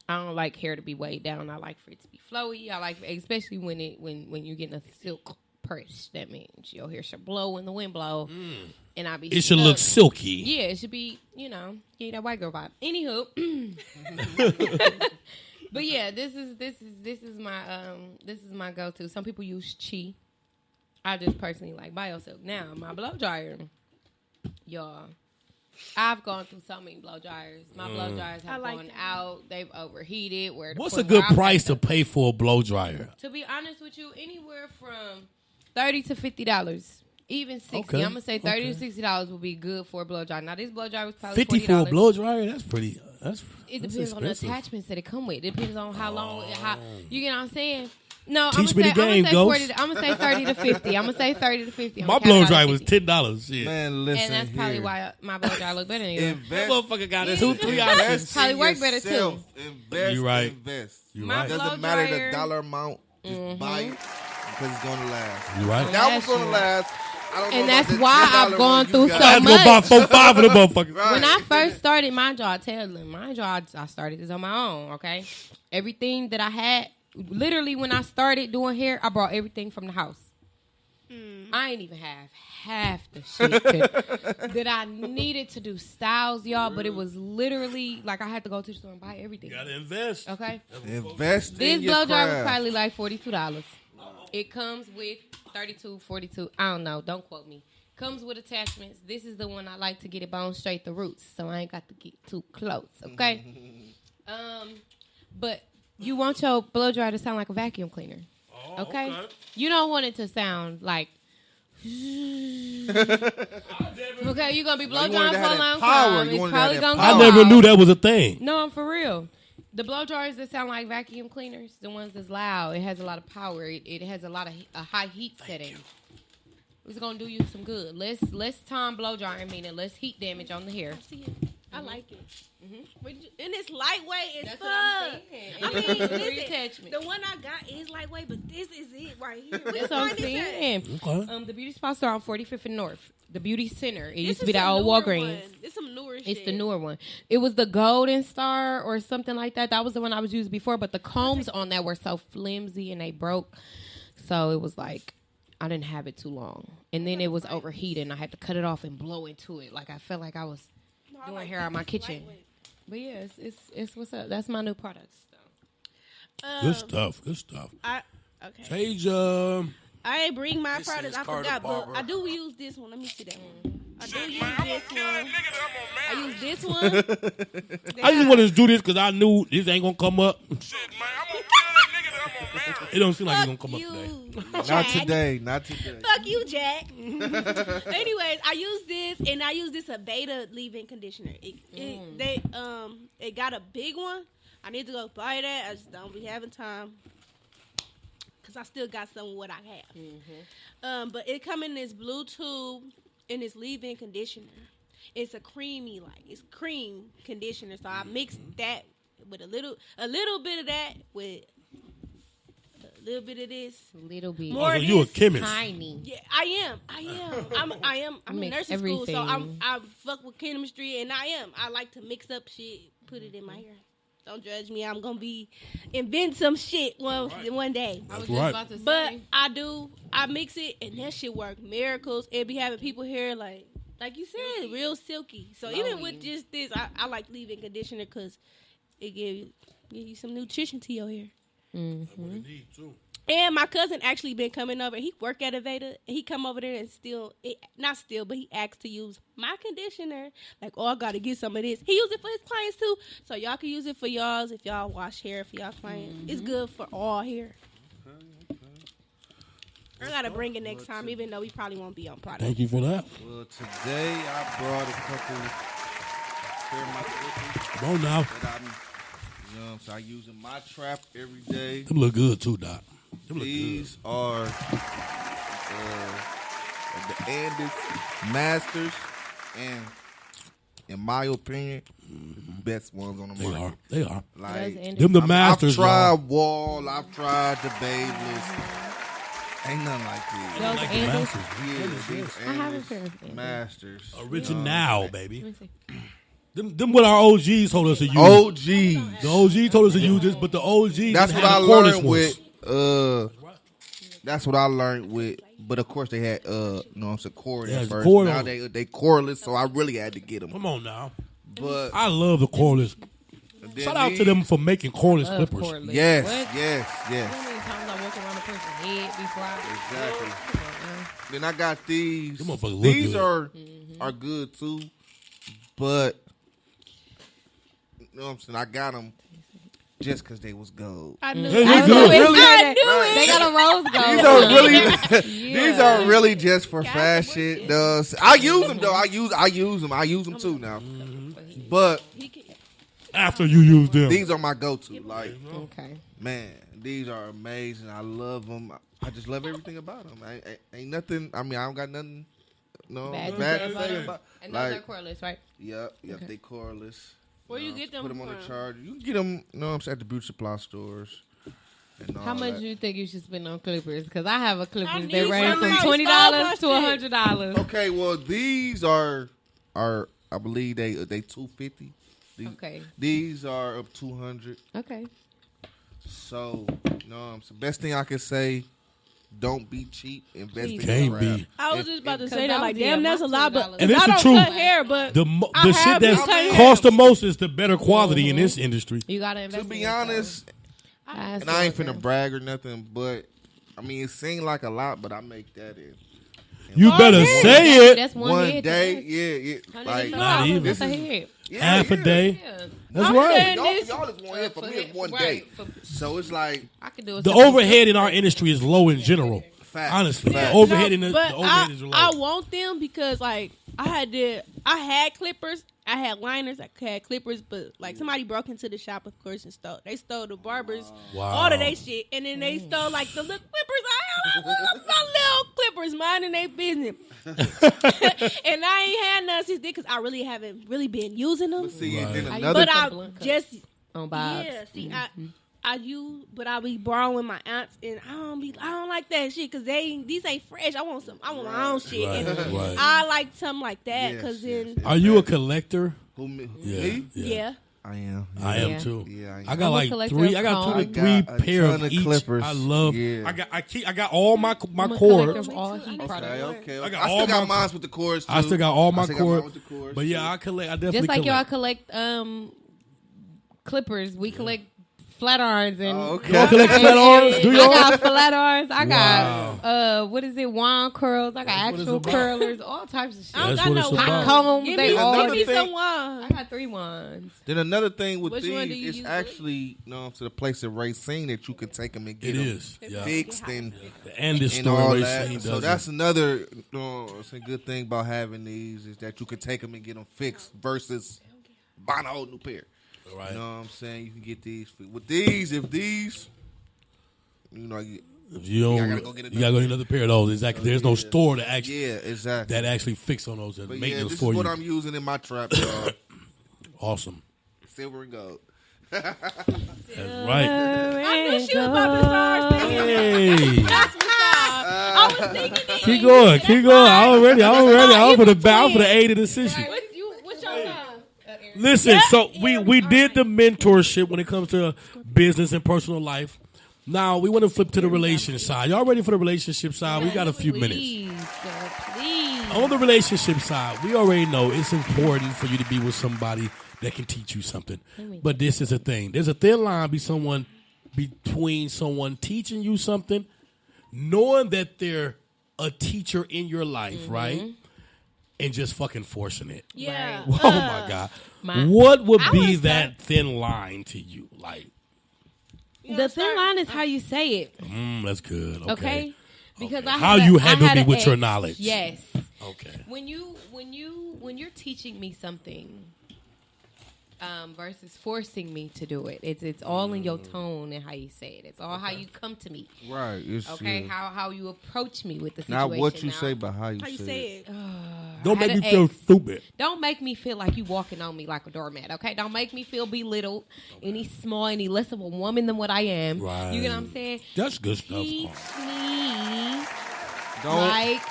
I don't like hair to be weighed down. I like for it to be flowy. I like, especially when you're getting a silk press. That means your hair should blow when the wind blow, and I be. It should look silky. Yeah, it should be. Give you that white girl vibe. Anywho, but yeah, this is my go-to. Some people use Chi. I just personally like Bio Silk. Now my blow dryer, y'all. I've gone through so many blow dryers. My blow dryers have like gone them. out. They've overheated. What's a good price to pay for a blow dryer? To be honest with you, anywhere from $30 to $50. Even 60. Okay, I'm gonna say $30 okay. to $60 would be good for a blow dry. Now this blow dry was probably 50 $40. for a blow dryer? That's pretty. That's It that's depends on the expensive. attachments that it come with. It depends on how long, how you get what I'm saying. No, Teach me the game, I'm Ghost. gonna say 30 to 50. I'm gonna say 30 to 50. My blow dryer was $10. Shit. Man, listen and that's probably here. why my blow dry look better than yours. That Invest. motherfucker got Listen, 2-3 invest options. Probably in work better, too. yourself. Invest. You right. Invest. You My right. blow Doesn't matter dryer- the dollar amount. Just buy it because it's gonna last. You right. That was gonna Last last. I don't know And about that's the why I've $10 gone one you through got. I had to go buy much. 4-5 of them motherfuckers. Right. When I first started my job, I tell them, my job, I started this on my own, okay? Everything that I had, literally when I started doing hair, I brought everything from the house. I ain't even have half the shit that I needed to do styles, y'all, but it was literally like I had to go to the store and buy everything. You gotta invest. Okay? Invest This in your blow dry was craft. probably like $42. It comes with 32, 42. I don't know. Don't quote me. Comes with attachments. This is the one I like to get it bone straight the roots, so I ain't got to get too close. Okay. But you want your blow dryer to sound like a vacuum cleaner. Okay. You don't want it to sound like. Okay, you're gonna be blow you wanted drying to for a have that long power. time. You It's wanted to probably have gonna that go I never out. knew that was a thing. No, I'm for real. The blow dryers that sound like vacuum cleaners, the ones that's loud, it has a lot of power. It has a lot of a high heat setting. It's gonna do you some good. Less time blow drying, meaning less heat damage on the hair. See it. I like it. And it's lightweight as That's fuck. what I'm saying. I mean, It's a listen, reattachment. the one I got is lightweight, but this is it right here. Which That's what I'm one is that? saying. Okay. The beauty spots are on 45th and North. The beauty center. It This used to is be that a old newer Walgreens. one. It's some newer shit. It's the newer one. It was the Golden Star or something like that. That was the one I was using before, but the combs on that were so flimsy and they broke. So it was like I didn't have it too long. And then it was overheating. I had to cut it off and blow into it. Like I felt like I was No, I doing like hair this. out of my It's kitchen. lightweight. But yeah, it's what's up. That's my new product. So. Good stuff. Good stuff. Okay. Sage, I ain't bring my This products. is I Carter forgot, but Barber. I do use this one. Let me see that one. I do use this one. I use this one. I just wanted to do this because I knew this ain't gonna come up. It don't seem like it's gonna come up today. Not Jack. today. Not today. Fuck you, Jack. Anyways, I use this, and I use this a beta leave-in conditioner. It got a big one. I need to go buy that. I just don't be having time because I still got some of what I have. But it come in this blue tube in this leave-in conditioner. It's a creamy, it's cream conditioner. So I mixed that with a little bit of that with a little bit of this. Little bit. More Oh, so of you a this. chemist? Tiny. Yeah, I am. I'm in Mix nursing school, so everything. I fuck with chemistry, and I like to mix up shit, put it in my hair. Don't judge me. I'm gonna be invent some shit one day. I was That's just right. about to say. But I mix it, and that shit work miracles. It be having people hair like you said, real silky. So even Glowy. with just this, I like leave-in conditioner because it give you some nutrition to your hair. And my cousin actually been coming over. He work at Aveda. He come over there and but he asked to use my conditioner. Like, I got to get some of this. He use it for his clients too. So y'all can use it for y'all's if y'all wash hair for y'all clients. It's good for all hair. I got to bring it next time, even though we probably won't be on product. Thank you for that. Well, today I brought a couple hair my clippers Come on now. that I use in my trap every day. Them look good too, Doc. Them look These are the Andis Masters, and in my opinion, the best ones on the good. market. They are. Like, Them the masters, I've tried y'all. Wall, I've tried the Babeless. Ain't nothing like these. Those Like the Andis? masters. Yeah, these I have a Andis pair of Andis. Masters. Original, Let baby. me see. Them what our OGs told us to use. OGs. The OG told us to use this, but the OGs That's didn't what I have the cordless learned ones. with. That's what I learned with. But of course they had cord Yeah, at the first. cord Now on. they cordless, so I really had to get them. Come on now. But I love the cordless. then Shout out to these- them for making cordless Love clippers. cordless. Yes, What? yes, You know yes. how many times I walk around a person's head before I... Exactly. Come on, man. Then I got these. Them motherfuckers look These good. are good too, but you know what I'm saying. I got them just because they was gold. I knew Hey, it. you I good. knew it. I knew it. They got a rose gold. These are really, Yeah. these are really just for Guys, fashion. what I use them though. I use them too now. But He can- After you use them. these are my go-to. Like, Okay. man, these are amazing. I love them. I just love everything about them. Ain't nothing. I mean, I don't got nothing. No Bad bad to to say say about about. And those Like, are cordless, right? yep, Okay. they cordless. Where you get them Put them on the from? charger. You can get them. You know what I'm saying, at the beauty supply stores. And How all much that. do you think you should spend on clippers? Because I have a I clippers need that range some. from Like, $20 to Starbucks $100. Okay, well these are I believe they $250. Okay. These are up $200. Okay. So, it's the best thing I can say. Don't be cheap. Invest in Can't your be. craft. I was If- just about to if- say that. Like, Yeah, damn, that's my a lot. But $2. And it's I the don't truth. cut hair, but The I shit have that cut hair. costs the most is the better quality in this industry. You got to invest To in be yourself. honest, That's and I ain't what finna brag or nothing, but I mean it seemed like a lot, but I make that in You better man. say it. That's one head day. to Yeah, like $100. Not even. That's a head. Half a day. Yeah. That's I'm right. saying- Y'all is one hit for me. It's one day, so it's like I could do it. The overhead in our industry is low in general. fact. Honestly, Fact. the overhead in the but overhead is low. I want them because like I had clippers, I had liners, I had clippers, but like somebody broke into the shop, of course, and stole the barbers, Wow. all of their shit, and then they stole like the little clippers. I my little clippers, minding their business, and I ain't had none since then because I really haven't really been using them. But see, and Right. then How you another. But I blunt cuts just on Bob's. yeah, see, I be borrowing my aunts, and I don't like that shit because these ain't fresh. I want my own shit. Right, And right. I like something like that Yes, because yes, then yes. Are you a collector? Who me? Yeah, Me? yeah. I am. I am Yeah. too. Yeah, I am. I got I'm a like collector three. of I got two combs. to three I got a pair ton of of each. clippers. I love. Yeah. I got all my I'm a cords. collector of all heat Okay, products. okay. I got I all still got my- mine with the cords. Too. I still got all my I still got mine cords. with the cords, But yeah, too. I collect. I definitely Just like y'all collect. collect clippers, we collect flat irons and Oh, okay. Y'all collect flat irons? Do I y'all? got flat irons. I Wow. got what is it? Wand curls. I got That's what it's actual about. curlers. All types of shit. I don't That's got what no it's wine. about. Hot combs. Give They me, all. Another give me thing- some wine. I got 3 wands. Then another thing with Which one do these you is use? actually, to the place at Racine that you can take them and get It them is. Yeah. fixed and And the and all store that. Racine So does that's it. another, it's a good thing about having these is that you can take them and get them fixed versus buying a whole new pair. Right. You know what I'm saying? You can get these with these. If these, If you don't, I gotta go get you gotta go get another pair of those. Exactly. There's no store that actually yeah, exactly. that actually fix on those and But make yeah, them this for is what you. I'm using in my trap, y'all. Awesome. Silver and gold. That's right. I knew she was about to start singing. Hey. That's what's up. I was thinking it. Keep going. Keep going. I'm ready. I'm for the aid of the decision. What's your song? Listen, so we did the mentorship when it comes to business and personal life. Now we want to flip to the relationship side. Y'all ready for the relationship side? We got a few minutes. Please. On the relationship side, we already know it's important for you to be with somebody that can teach you something. But this is a thing. There's a thin line between someone teaching you something, knowing that they're a teacher in your life, right? And just fucking forcing it. Yeah. Oh my God. My- What would I be would that thin line to you? Like, The thin line is how you say it. that's good. Okay. Okay. Because Okay. I How had you I handle had me an with your ex. knowledge. Yes. Okay. When you're teaching me something versus forcing me to do it, it's all in your tone and how you say it. It's all how you come to me. Right. It's, Okay, yeah. how you approach me with the situation. Not what you now. say, but how you How you say say it. it? Don't I make had me an feel ex. stupid. Don't make me feel like you walking on me like a doormat, okay? Don't make me feel belittled, any small, any less of a woman than what I am. Right. You get what I'm saying? That's good stuff. Teach me Don't. like,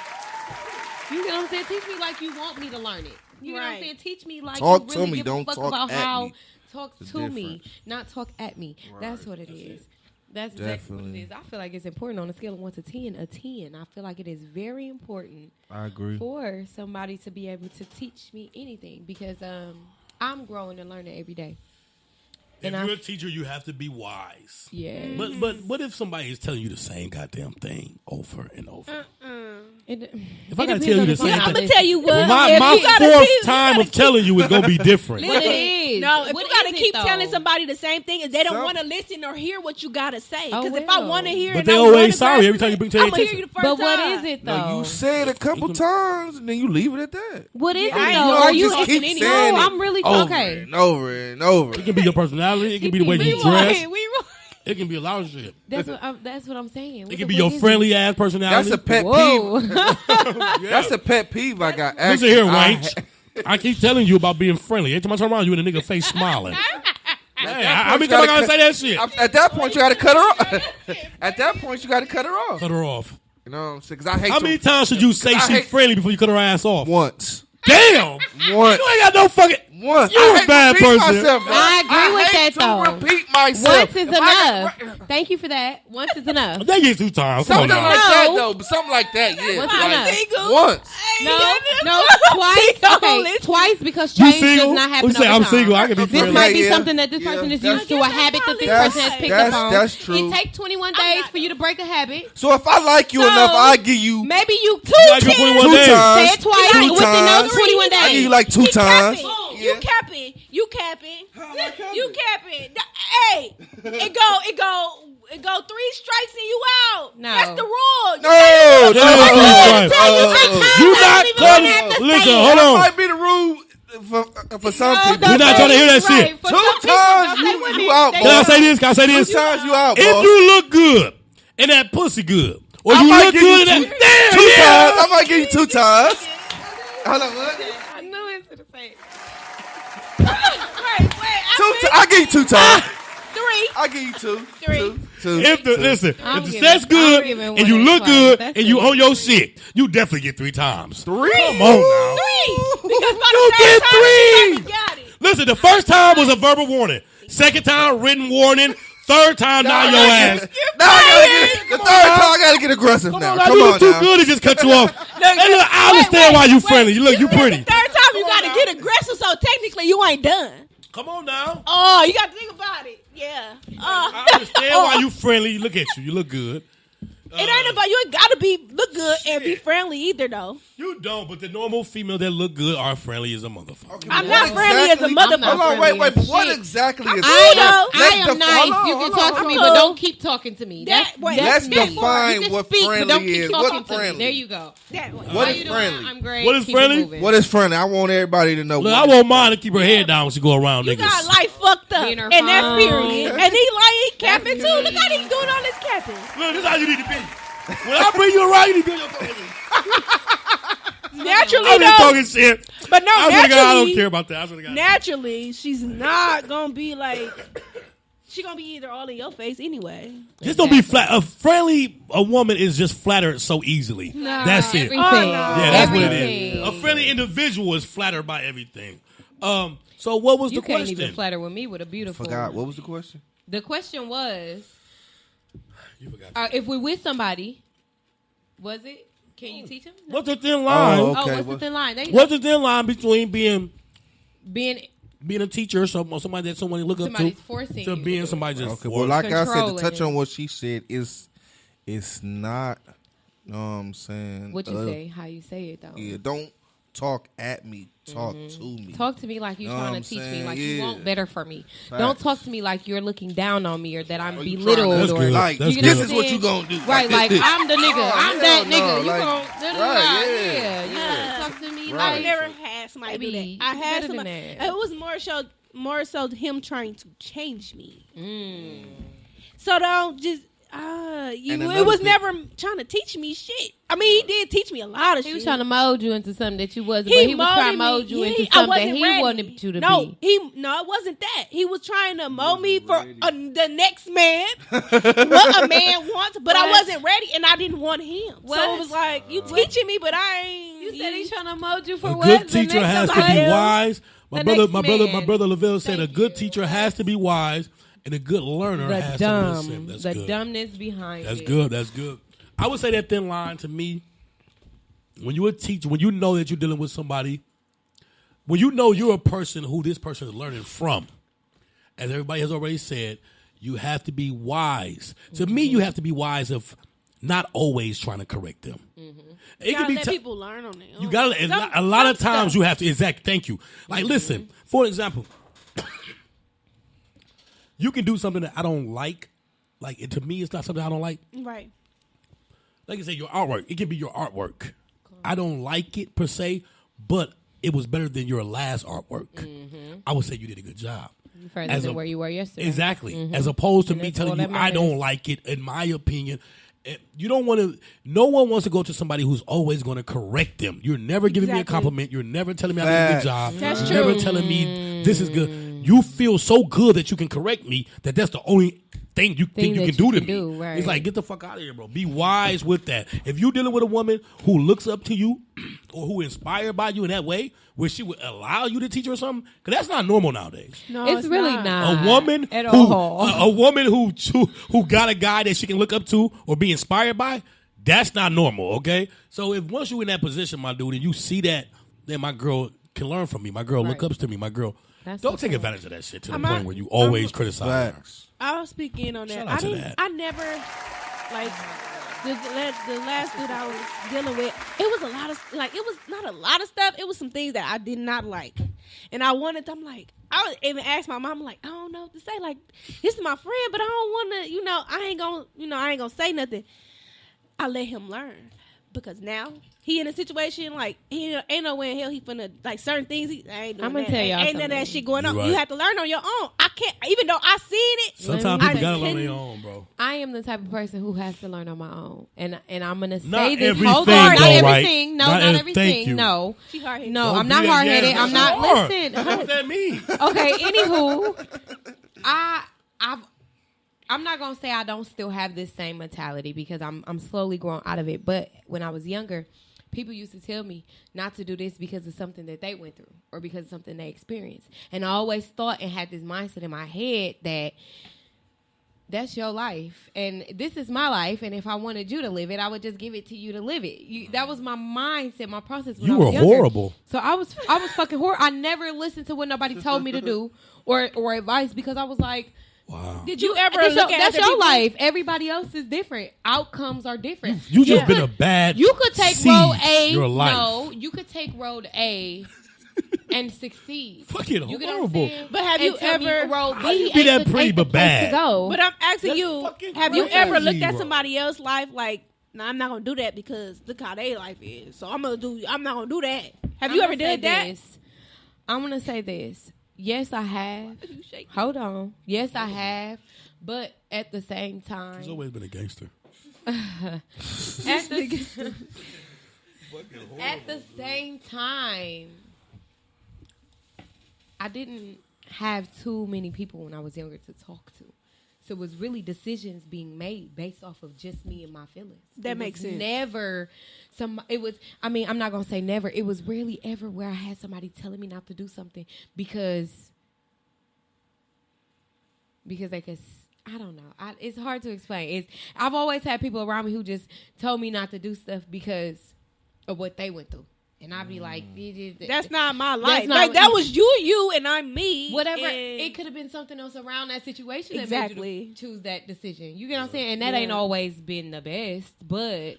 you get what I'm saying? Teach me like you want me to learn it. You get what I'm Right. saying? Teach me like Talk you to really me, give don't a fuck talk about at how. me. Talk It's to me, different. not talk at me. That's what it is. That's exactly what it Definitely. is. I feel like it's important on a scale of 1 to 10. A 10. I feel like it is very important I agree. for somebody to be able to teach me anything because I'm growing and learning every day. If And you're a teacher, you have to be wise. Yeah. But what if somebody is telling you the same goddamn thing over and over? If I gotta tell you the same I'm thing, gonna tell you what. well, my you gotta fourth teach- time of telling you is gonna be different. What it is? No, if What you gotta is it, keep though? telling somebody the same thing, if they don't Some- want to listen or hear what you gotta say, Oh, because if I well. want to hear, But and they I always wanna sorry grasp every time you it, bring to their I'm gonna hear attention. you the first But what time. is it though? No, you say it a couple times and then you leave it at that. What is it I ain't though? gonna Are you just keep no, saying it I'm really over okay. and over and over. It can be your personality. It can be the way you We dress. right, we right. It can be a lot of shit. That's what I'm saying. It can be your friendly ass personality. That's a pet Whoa. peeve. That's a pet peeve I got. Listen Actually, here, I Wanch. I keep telling you about being friendly. Every time I turn around, you in a nigga face smiling. Hey, how many times I gotta say that shit? At that point, you got to cut her off. At that point, you got to cut her off. Cut her off. You know what I'm saying? Because I hate. How many times should you say I she hate- friendly before you cut her ass off? Once. Damn! Once. You ain't got no fucking. Once. You I a hate bad repeat person. Myself, bro. I agree with hate that, though. to repeat myself. Once is If I enough. can- Thank you for that. Once is enough. They get 2 times. Come on Something now. like that, No. though. But something like that, yeah. Once Like, enough. Single. Once. No, twice. Okay, twice because You change does single? not Who happen say over I'm time. single? I can be This friendly. might be Yeah, something that this yeah, person is that's- used to, a habit that this That's- person has picked that's- up on. that's true. It takes 21 days for you to break a habit. So if I like you So, enough, I give you Maybe you Like you 21 two days. times. say it twice Two within times. those 21 I give days. you like 2 times. You capping. You capping. You capping. Hey, it go 3 strikes and you out. No. That's the rule. You No, That is no, three strikes. You I not don't even cutting. wanna have to Listen, say it. hold That on. might be the rule for some people. We're not trying to hear that shit. For 2 some people, times don't say women. you out, They Can I boss. say this? Can I say 2 this? times you out, If boss. you look good and that pussy good, or I you might look give you good and two- that, Two damn, times. yeah. I might give you 2 times. Hold on, what? I knew it was the same. Wait. I give you 2 times. 3. I give you 2. 3. 2. If the listen, I'm if the giving- sex good I'm giving and one you and look twice. good That's and you it. own your shit, you definitely get 3 times. 3. Come on now. 3. Because by You the get third time, 3. you got it. Listen, the first time was a verbal warning. Second time, written warning. Third time, now your ass. Now I gotta get the third time. I gotta get aggressive now. Now, Come you on look too now. good to just cut you off. Hey, look, I understand why you friendly. You look, you pretty. The third time you gotta get aggressive, so technically you ain't done. Come on now. Oh, you gotta think about it. Yeah. I understand why you friendly. Look at you. You look good. It ain't about you. Ain't gotta look good and be friendly either, though. You don't, but the normal female that look good are friendly as a motherfucker. I'm What not friendly as a exactly- motherfucker. Hold on, wait. But what Shit. exactly is I Let's am hold nice. on, You can hold talk on. to me, I'm but cool. don't keep talking to me. That way. Let's me. define You can what speak, but don't friendly keep is. talking What to me. friendly? There you go. That way. What How is you doing? friendly? I'm great. What is Keep it friendly? moving. What is friendly? I want everybody to know. Look, what I won't mind to keep her head down when she go around You niggas. got life fucked up, Being her and that's phone. period. And he lying, capping too. Look how he doing all this capping. Look, this is how you need to be. When I bring you around, you need to be on your phone. Naturally, I'm just though. talking shit. But no, I swear to God, I don't naturally, care about that. I swear to God. naturally, she's not gonna be like. She gonna be either all in your face anyway. Just don't be flat. A woman is just flattered so easily. Nah, That's it. Everything. Oh, no. Yeah, that's what it Everything. is. A friendly individual is flattered by everything. So what was You the can't question? even flatter with me with a beautiful. Forgot. What was the question? The question was, You forgot. if we're with somebody, was it? Can you teach them? No. What's the thin line? Oh, Oh, okay, what's the well- thin line? There you What's go. the thin line between being Being a teacher or somebody that someone look up somebody's to forcing to you being to do somebody just Okay, forced? well, like I said, to Controlling touch it. on what she said, it's not. You know what I'm saying? what you say, how you say it though. Yeah, don't talk at me. Talk to me. Talk to me like you're Know trying what to teach I'm me, saying? like you Yeah. want better for me. Facts. Don't talk to me like you're looking down on me or that I'm Are you belittled trying That's or good. Like, That's you this know is what what I'm you saying? gonna do. Right, like this. I'm the nigga. Oh, I'm that hell nigga. no, You like- gon' right, yeah. yeah. You know, talk to me Right. I've like never had somebody do Baby, that. I you had better than somebody. that. It was more so him trying to change me. Mm. So don't just. And It another was thing- never trying to teach me shit. I mean, he did teach me a lot of He shit. was trying to mold you into something that you wasn't, but he was trying to mold you into I something wasn't that he ready. wanted you to no, be. it wasn't that. He was trying to mold me for the next man, what a man wants, but I What? wasn't ready, and I didn't want him. So What? it was like, you teaching me, but I ain't. You said he's trying to mold you for A what? good The teacher next has to somebody be else? wise. My The brother, next my man. brother Lavelle said a Thank good you. teacher has to be wise, and a good learner The has to listen. That's the good. dumbness behind That's it. good. That's good. I would say that thin line to me, when you're a teacher, when you know that you're dealing with somebody, when you know you're a person who this person is learning from, as everybody has already said, you have to be wise. To me, you have to be wise of not always trying to correct them. It You can gotta be let ti- people learn on it. You gotta. A lot of times you have to. Exactly. Thank you. Like, listen. For example, you can do something that I don't like. Like, to me, it's not something I don't like. Right. Like you say, your artwork. It can be your artwork. I don't like it per se, but it was better than your last artwork. I would say you did a good job. Further than where you were yesterday. Exactly. As opposed to And me that's all telling you that I don't matters. like it, in my opinion. You don't want to. No one wants to go to somebody who's always going to correct them. You're never giving me a Exactly. compliment. You're never telling me I did a good Facts. job. That's You're never true. telling me this is good. You feel so good that you can correct me that's the only thing you think you that can do you to can me. do, right. It's like, get the fuck out of here, bro. Be wise with that. If you're dealing with a woman who looks up to you or who inspired by you in that way, where she would allow you to teach her something, because that's not normal nowadays. No, It's really not. A woman at who all. a woman who got a guy that she can look up to or be inspired by, that's not normal, okay? So if once you're in that position, my dude, and you see that, then my girl can learn from me. My girl look Right. up to me. My girl, That's don't what's take up. advantage of that shit to the I'm point not- where you always I'm- criticize her. Facts. I'll speak in on that. Shout out to that. I never, like, the last dude I was dealing with, it was a lot of, like, it was not a lot of stuff. It was some things that I did not like. And I wanted to, I'm like, I would even ask my mom, like, I don't know what to say. Like, this is my friend, but I don't want to, I ain't going to say nothing. I let him learn. Because now he in a situation like he ain't no way in hell he finna like certain things. I ain't doing I'ma that. tell y'all ain't none of that something. shit going on. You're You right. have to learn on your own. I can't, even though I seen it. Sometimes I people gotta just learn on couldn't- their own, bro. I am the type of person who has to learn on my own, and I'm gonna say Not this. everything, Hold on, not though, right? everything. No, Not not every- thank everything. you. No, She hard-headed. no, Don't I'm be not that- hard headed. yes, I'm not. you are. Listen, What does that mean? okay. Anywho, I'm not gonna say I don't still have this same mentality because I'm slowly growing out of it. But when I was younger, people used to tell me not to do this because of something that they went through or because of something they experienced, and I always thought and had this mindset in my head that that's your life and this is my life, and if I wanted you to live it, I would just give it to you to live it. That was my mindset, my process. When You I was were younger. horrible. So I was fucking horrible. I never listened to what nobody told me to do or advice because I was like, Wow. Did you ever that's look your, at that's other your people? life. Everybody else is different. Outcomes are different. You just Yeah. been a bad. You could take seed road A. Your life. No, you could take road A and succeed. Fucking You get horrible. what I'm saying? But have And you tell me ever- road How B you be ain't that the- pretty ain't the but place bad? to go. But I'm asking That's you, fucking have you crazy, ever looked at bro. somebody else's life like, nah, I'm not gonna do that because look how their life is. So I'm not gonna do that. Have you ever did that? I'm gonna say this. Yes, I have. You shake. Hold on. Yes, I have. But at the same time, He's always been a gangster. at the same time, I didn't have too many people when I was younger to talk to. So it was really decisions being made based off of just me and my feelings. That It makes was sense. Never I'm not going to say never. It was rarely ever where I had somebody telling me not to do something because they could, I don't know. It's hard to explain. I've always had people around me who just told me not to do stuff because of what they went through. And I'd be like, That's not my life. not- Like that was you, and I'm me. whatever. and- It could have been something else around that situation that Exactly. made you choose that decision. You get what I'm saying? And that ain't always been the best, but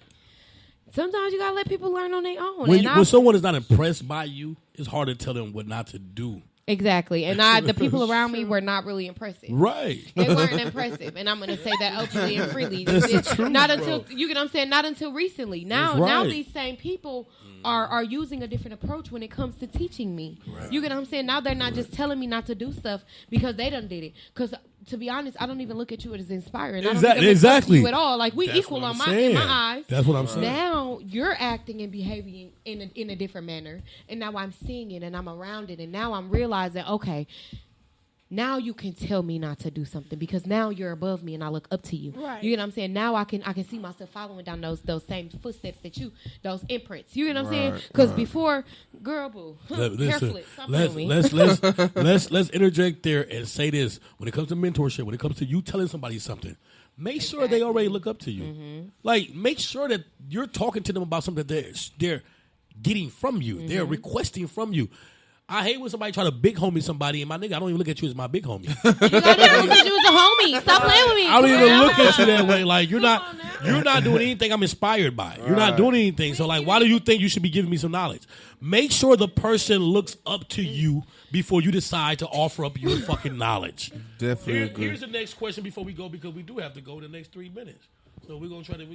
sometimes you gotta let people learn on their own. When someone is not impressed by you, it's hard to tell them what not to do. Exactly. And the people around me were not really impressive. Right. They weren't impressive, and I'm going to say that openly and freely. That's the truth, not bro. until you get what I'm saying. Not until recently. Now That's right. these same people are using a different approach when it comes to teaching me. Right. You get what I'm saying? Now they're not just telling me not to do stuff because they done did it. Because to be honest, I don't even look at you as inspiring. I don't even look Exactly. at you at all. Like we That's equal what on I'm in my saying. eyes. That's what I'm saying. Now you're acting and behaving in a different manner, and now I'm seeing it and I'm around it, and now I'm realizing, okay, now you can tell me not to do something because now you're above me and I look up to you. Right. You get what I'm saying? Now I can see myself following down those same footsteps that those imprints. You get what I'm saying? Because before, girl, boo, Listen, stop playing let's with me. let's interject there and say this. When it comes to mentorship, when it comes to you telling somebody something, make sure they already look up to you. Mm-hmm. Like, make sure that you're talking to them about something that they're getting from you. They're Mm-hmm. requesting from you. I hate when somebody try to big homie somebody, and my nigga, I don't even look at you as my big homie. You got to because you was a homie. Stop playing with me. I don't Come even on look now. at you that way. Like, you're not. You're not doing anything I'm inspired by. You're not doing anything. So, like, why do you think you should be giving me some knowledge? Make sure the person looks up to you before you decide to offer up your fucking knowledge. Definitely agree. Here's the next question before we go, because we do have to go the next 3 minutes. So we're going to try to,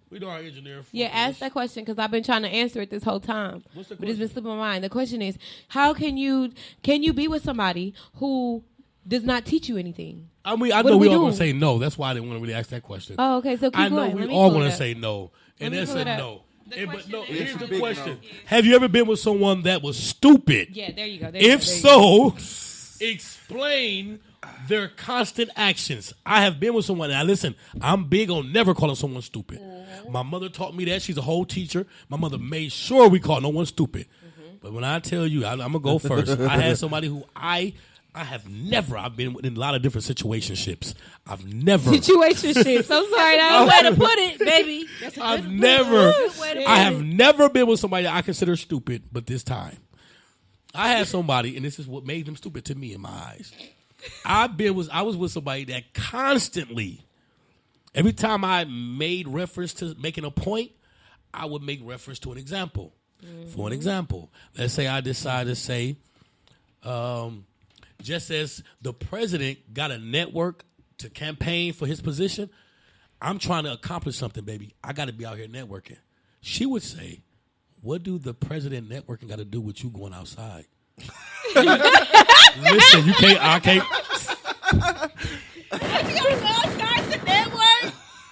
we know our engineer. Yeah, ask that question because I've been trying to answer it this whole time. What's the But it's question? been slipping my mind. The question is, how can you be with somebody who does not teach you anything? I mean, I What know do we we all do? going to say no. That's why I didn't want to really ask that question. Oh, okay. So keep I know going. we Let me all pull want it to up. say no. And Let me that's pull a it up. no. The But question no, is- here's the big question. no. Have you ever been with someone that was stupid? Yeah, there you go. There you If go, there you so, explain their constant actions. I have been with someone. Now, listen, I'm big on never calling someone stupid. Mm-hmm. My mother taught me that. She's a whole teacher. My mother made sure we call no one stupid. Mm-hmm. But when I tell you, I'm going to go first. I had somebody who I've been in a lot of different situationships. I've never. Situationships. I'm sorry. Good way to put it, baby. That's a good I've good never. way to I put have it. never been with somebody that I consider stupid, but this time. I had somebody, and this is what made them stupid to me in my eyes. I was with somebody that constantly, every time I made reference to making a point, I would make reference to an example. For an example, let's say I decide to say, just as the president got a network to campaign for his position, I'm trying to accomplish something, baby. I got to be out here networking. She would say, what do the president networking got to do with you going outside? Listen,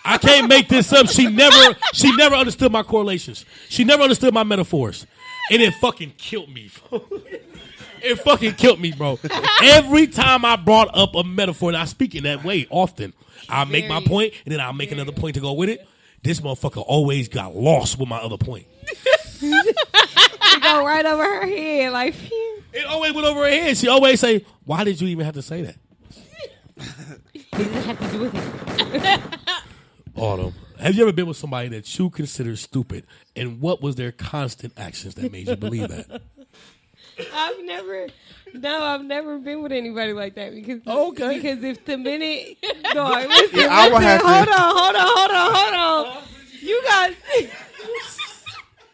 I can't make this up. She never understood my correlations. She never understood my metaphors. And it fucking killed me. It fucking killed me, bro. Every time I brought up a metaphor, and I speak in that way often, I make my point, and then I'll make another point to go with it. This motherfucker always got lost with my other point. It go right over her head, like. Phew. It always went over her head. She always say, why did you even have to say that? What does it have to do with it? Autumn, have you ever been with somebody that you consider stupid, and what was their constant actions that made you believe that? I've never been with anybody like that because Okay. Because if the minute no, listen, I would have to- hold on. You got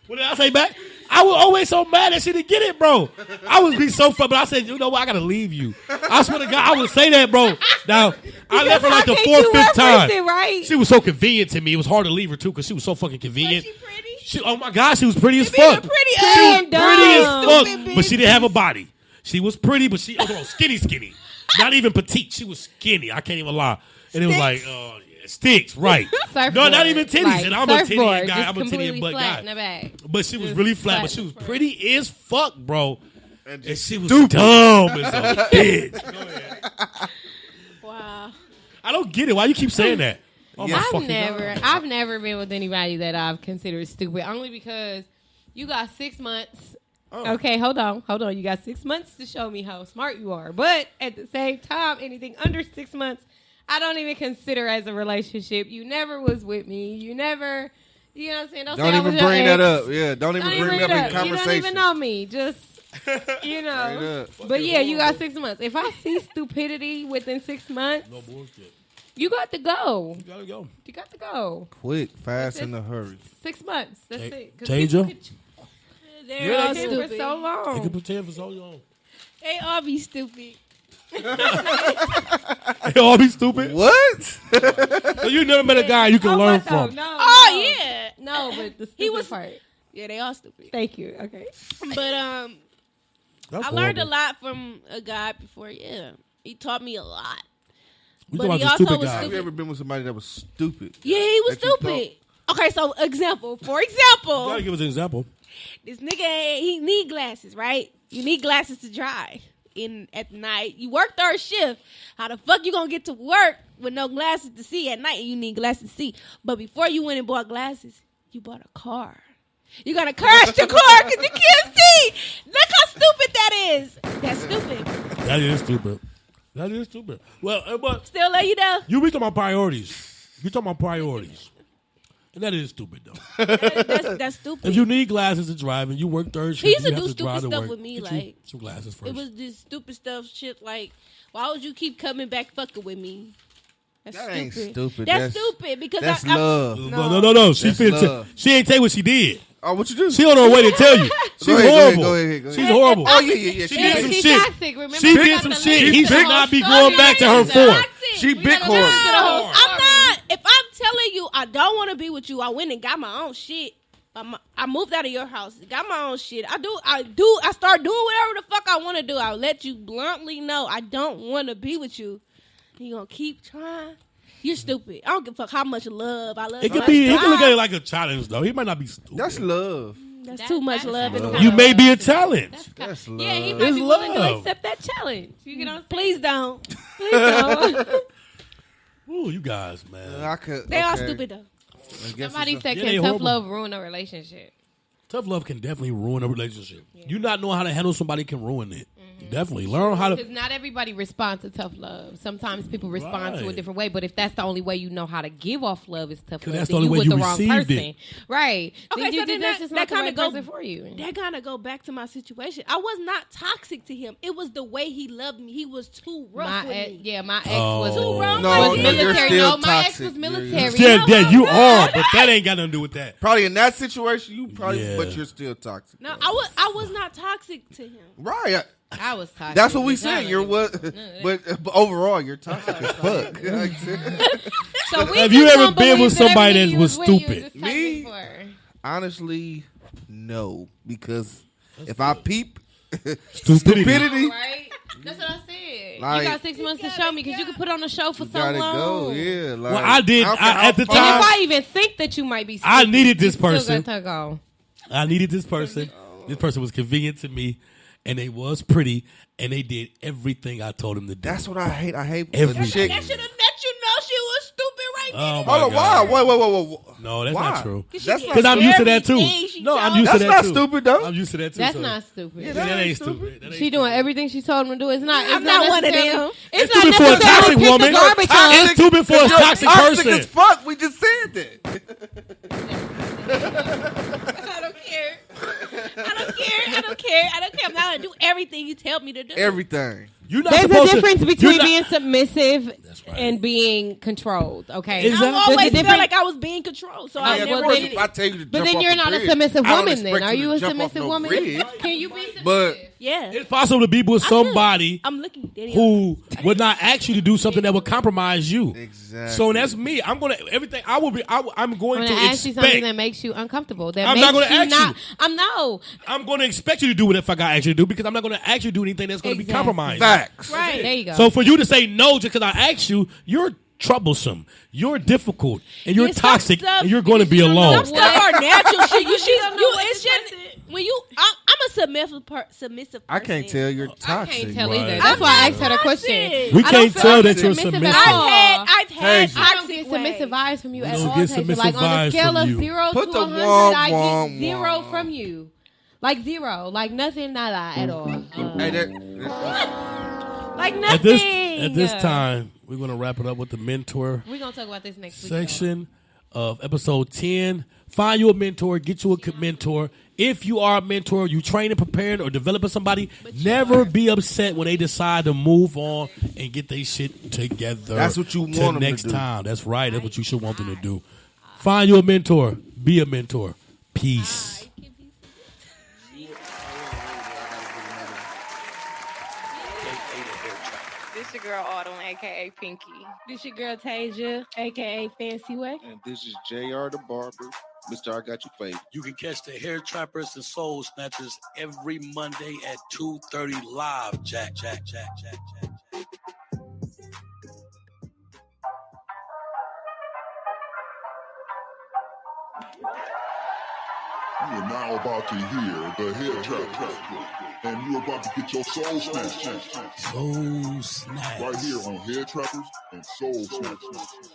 What did I say back? I was always so mad that she didn't get it, bro. I was be so fun, but I said, you know what? I gotta leave you. I swear to God, I would say that, bro. Now I left her like the fourth, fifth time. It, right? She was so convenient to me. It was hard to leave her too because she was so fucking convenient. Was she pretty? Oh my God, she was pretty as Be a fuck. pretty She was and dumb. pretty as fuck, Stupid but she didn't have a body. She was pretty, but she was skinny. Not even petite. She was skinny. I can't even lie. And it was like, oh yeah, sticks, right? No, not Surfboard. even titties. Like, and I'm a titty surfboard, guy. just I'm a titty completely and butt flat guy. in the back. But she was Just really flat, flat. but she was pretty as fuck, bro. And And she was dumb as a bitch. Go ahead. Wow. I don't get it. Why you keep saying that? Oh, my I've fucking never, God. I've never been with anybody that I've considered stupid. Only because you got 6 months. Oh. Okay, hold on. You got 6 months to show me how smart you are. But at the same time, anything under 6 months, I don't even consider as a relationship. You never was with me. You never, you know what I'm saying? Don't say Don't I even was your bring that ex. up. Yeah, don't even Don't bring even me up bring in it up. You conversation. don't even know me. Just, you Straight know. up. But yeah, you got 6 months. If I see stupidity within 6 months, No bullshit. you got to go. You gotta go. You got to go. Quick, fast, That's in a hurry. 6 months. That's Ta- it. 'Cause change people her? could They're Yeah, all they pretend stupid. for so You long. can pretend for so long. They all be stupid. They all be stupid. What? So you never met a guy you can Oh, learn what though? from. No, Oh no. yeah. No, but the stupid He was- part. Yeah, they all stupid. Thank you. Okay. But That's I learned a horrible. lot from a guy before. Yeah, he taught me a lot. We But talking he about the also stupid was guy. Have you ever been with somebody that was stupid? Yeah, he was That you stupid. Okay, so for You example, gotta give us an example. this nigga he need glasses, right? You need glasses to drive in at night. You work third shift. How the fuck you gonna get to work with no glasses to see at night? And you need glasses to see. But before you went and bought glasses, you bought a car. You're gonna crash your car because you can't see. Look how stupid that is. That's stupid. That is stupid. That is stupid. Well, but Still let you know. you be talking about priorities. You talking about priorities. And that is stupid, though. That's stupid. If you need glasses to drive and you work third shift, He used to you do have to stupid drive to stuff work. with me, Get you like, some glasses first. It was this stupid stuff, shit like, why would you keep coming back fucking with me? That ain't stupid. stupid. That's stupid because that's I, love. No. She That's finna love. she ain't tell you what she did. Oh, what you do? She on her way to tell you. She's horrible. Go ahead. She's horrible. Oh yeah. She did some shit. Toxic. Remember, She did some shit. He should not be going back to her for. She big horrible. I'm not. If I'm telling you I don't want to be with you, I went and got my own shit. I moved out of your house, got my own shit. I start doing whatever the fuck I want to do. I'll let you bluntly know I don't want to be with you. You gonna keep trying? You're stupid. I don't give a fuck how much love I love. It could be. He can look at it like a challenge, though. He might not be stupid. That's love. That's too much love. You may be a challenge. That's love. Yeah, he might It's be willing to love. accept that challenge. You get what I'm saying? Please don't. Please don't. Ooh, you guys, man. I could. They all okay. stupid though. I guess Somebody it's said, Yeah, "Can they tough horrible. love ruin a relationship?" Tough love can definitely ruin a relationship. You not knowing how to handle somebody can ruin it. Definitely. Learn how Because to. not everybody responds to tough love. Sometimes people respond to a Right. different way. But if that's the only way you know how to give off love is tough 'Cause love, that's then the only you way with you the wrong received person. it. Right. Okay, then so you then that's just that not the kinda right go- person for you. That kind of go back to my situation. I was not toxic to him. It was the way he loved me. He was too rough with me. My ex Oh. was Too rough. No, was you're military. still No, my ex toxic. was You're- military. Yeah, you are, but that ain't got nothing to do with that. Probably in that situation, you probably, Yeah. but you're still toxic. No, I was not toxic to him. Right. I was toxic. That's what we It's saying. not You're like- what, but overall, you're toxic as fuck. So we Have just you ever gonna been believe with somebody everything that you was with, you stupid? just toxic Me? for. Honestly, no, because if I peep Stupidity. Right? That's what I said. Like- you got 6 months to show me because you could put on a show for you so gotta long. go, yeah. Like, Well, I did. don't care how At the far- And time, if I even think that you might be stupid, I needed this you still person. got to go. I needed this person. This person was convenient to me, and they was pretty, and they did everything I told them to do. That's what I hate. I hate Everything. a chick. That should have let you know she was stupid right Oh, then. my Hold on, God. why? Wait. No, that's Why? not true. That's She not, Because I'm used to that too. Everything she No, I'm told used to That's that not too. stupid, though. I'm used to that too. That's so- not stupid. Yeah, that ain't stupid. That ain't She doing everything she told him to do. It's not. I'm not one of necessarily- them. It's Stupid not for a necessarily toxic pick woman. the garbage up. It's stupid for a You're toxic toxic person. as fuck. We just said that. I don't care. I don't care. I'm not gonna do everything you tell me to do. Everything. You're not There's a supposed to- difference you're between not- being submissive right. and being controlled. Okay, Exactly. I There's always There's a felt difference- like I was being controlled, so I Yeah, never well, did then- it. I tell you to but jump then off you're the not a bridge. submissive I don't woman. Then expect are you to a jump off submissive no woman? bridge. Can you be submissive? But Yeah, It's possible to be with somebody I'm looking at who would not ask you to do something that would compromise you. Exactly. So that's me. I'm going to everything. I will be. I'm going I'm to gonna ask you something that expect. makes you uncomfortable. That I'm makes not gonna you ask you. not. I'm no. I'm going to expect you to do whatever I ask you to do because I'm not going to ask you to do anything that's going to be Exactly. compromised. facts. right. There you go. So for you to say no just because I asked you, you're troublesome. You're difficult, and you're Yeah, some toxic, stuff- and you're going to be don't know alone. Some stuff are natural shit. You should. don't know You. what It's this just when you. I'm a submissive person. I can't tell you're I toxic. can't tell Right. either. I'm That's why I not asked her the question. toxic. We I don't can't feel tell like that you're submissive submissive. at all. I've had Hey. I don't toxic get submissive ways. vibes from you We at don't all. get Tasia. submissive Like on a vibes scale from of you. 0 Put to the 100, womp, I womp, get 0 womp. from you. Like 0, like nothing, nada at all. Hey, Like At nothing. this time, we're going to wrap it up with the mentor We're gonna talk about this next week. section of episode 10. Find you a mentor, get you a mentor. If you are a mentor, you training, preparing, or developing somebody, never be upset when they decide to move on and get their shit together. That's what you want till them to next do. time. That's right. That's what you should want them to do. Find you a mentor. Be a mentor. Peace. This your girl Autumn, aka Pinky. This your girl Tasia, aka Fancy Way. And this is JR the Barber. Mr. I Got You Fade. You can catch the Hair Trappers and Soul Snatchers every Monday at 2:30 live. Jack. You are now about to hear the Hair Trap, and you're about to get your soul snatched Soul Snatch. right here on Hair Trappers and Soul Snatchers.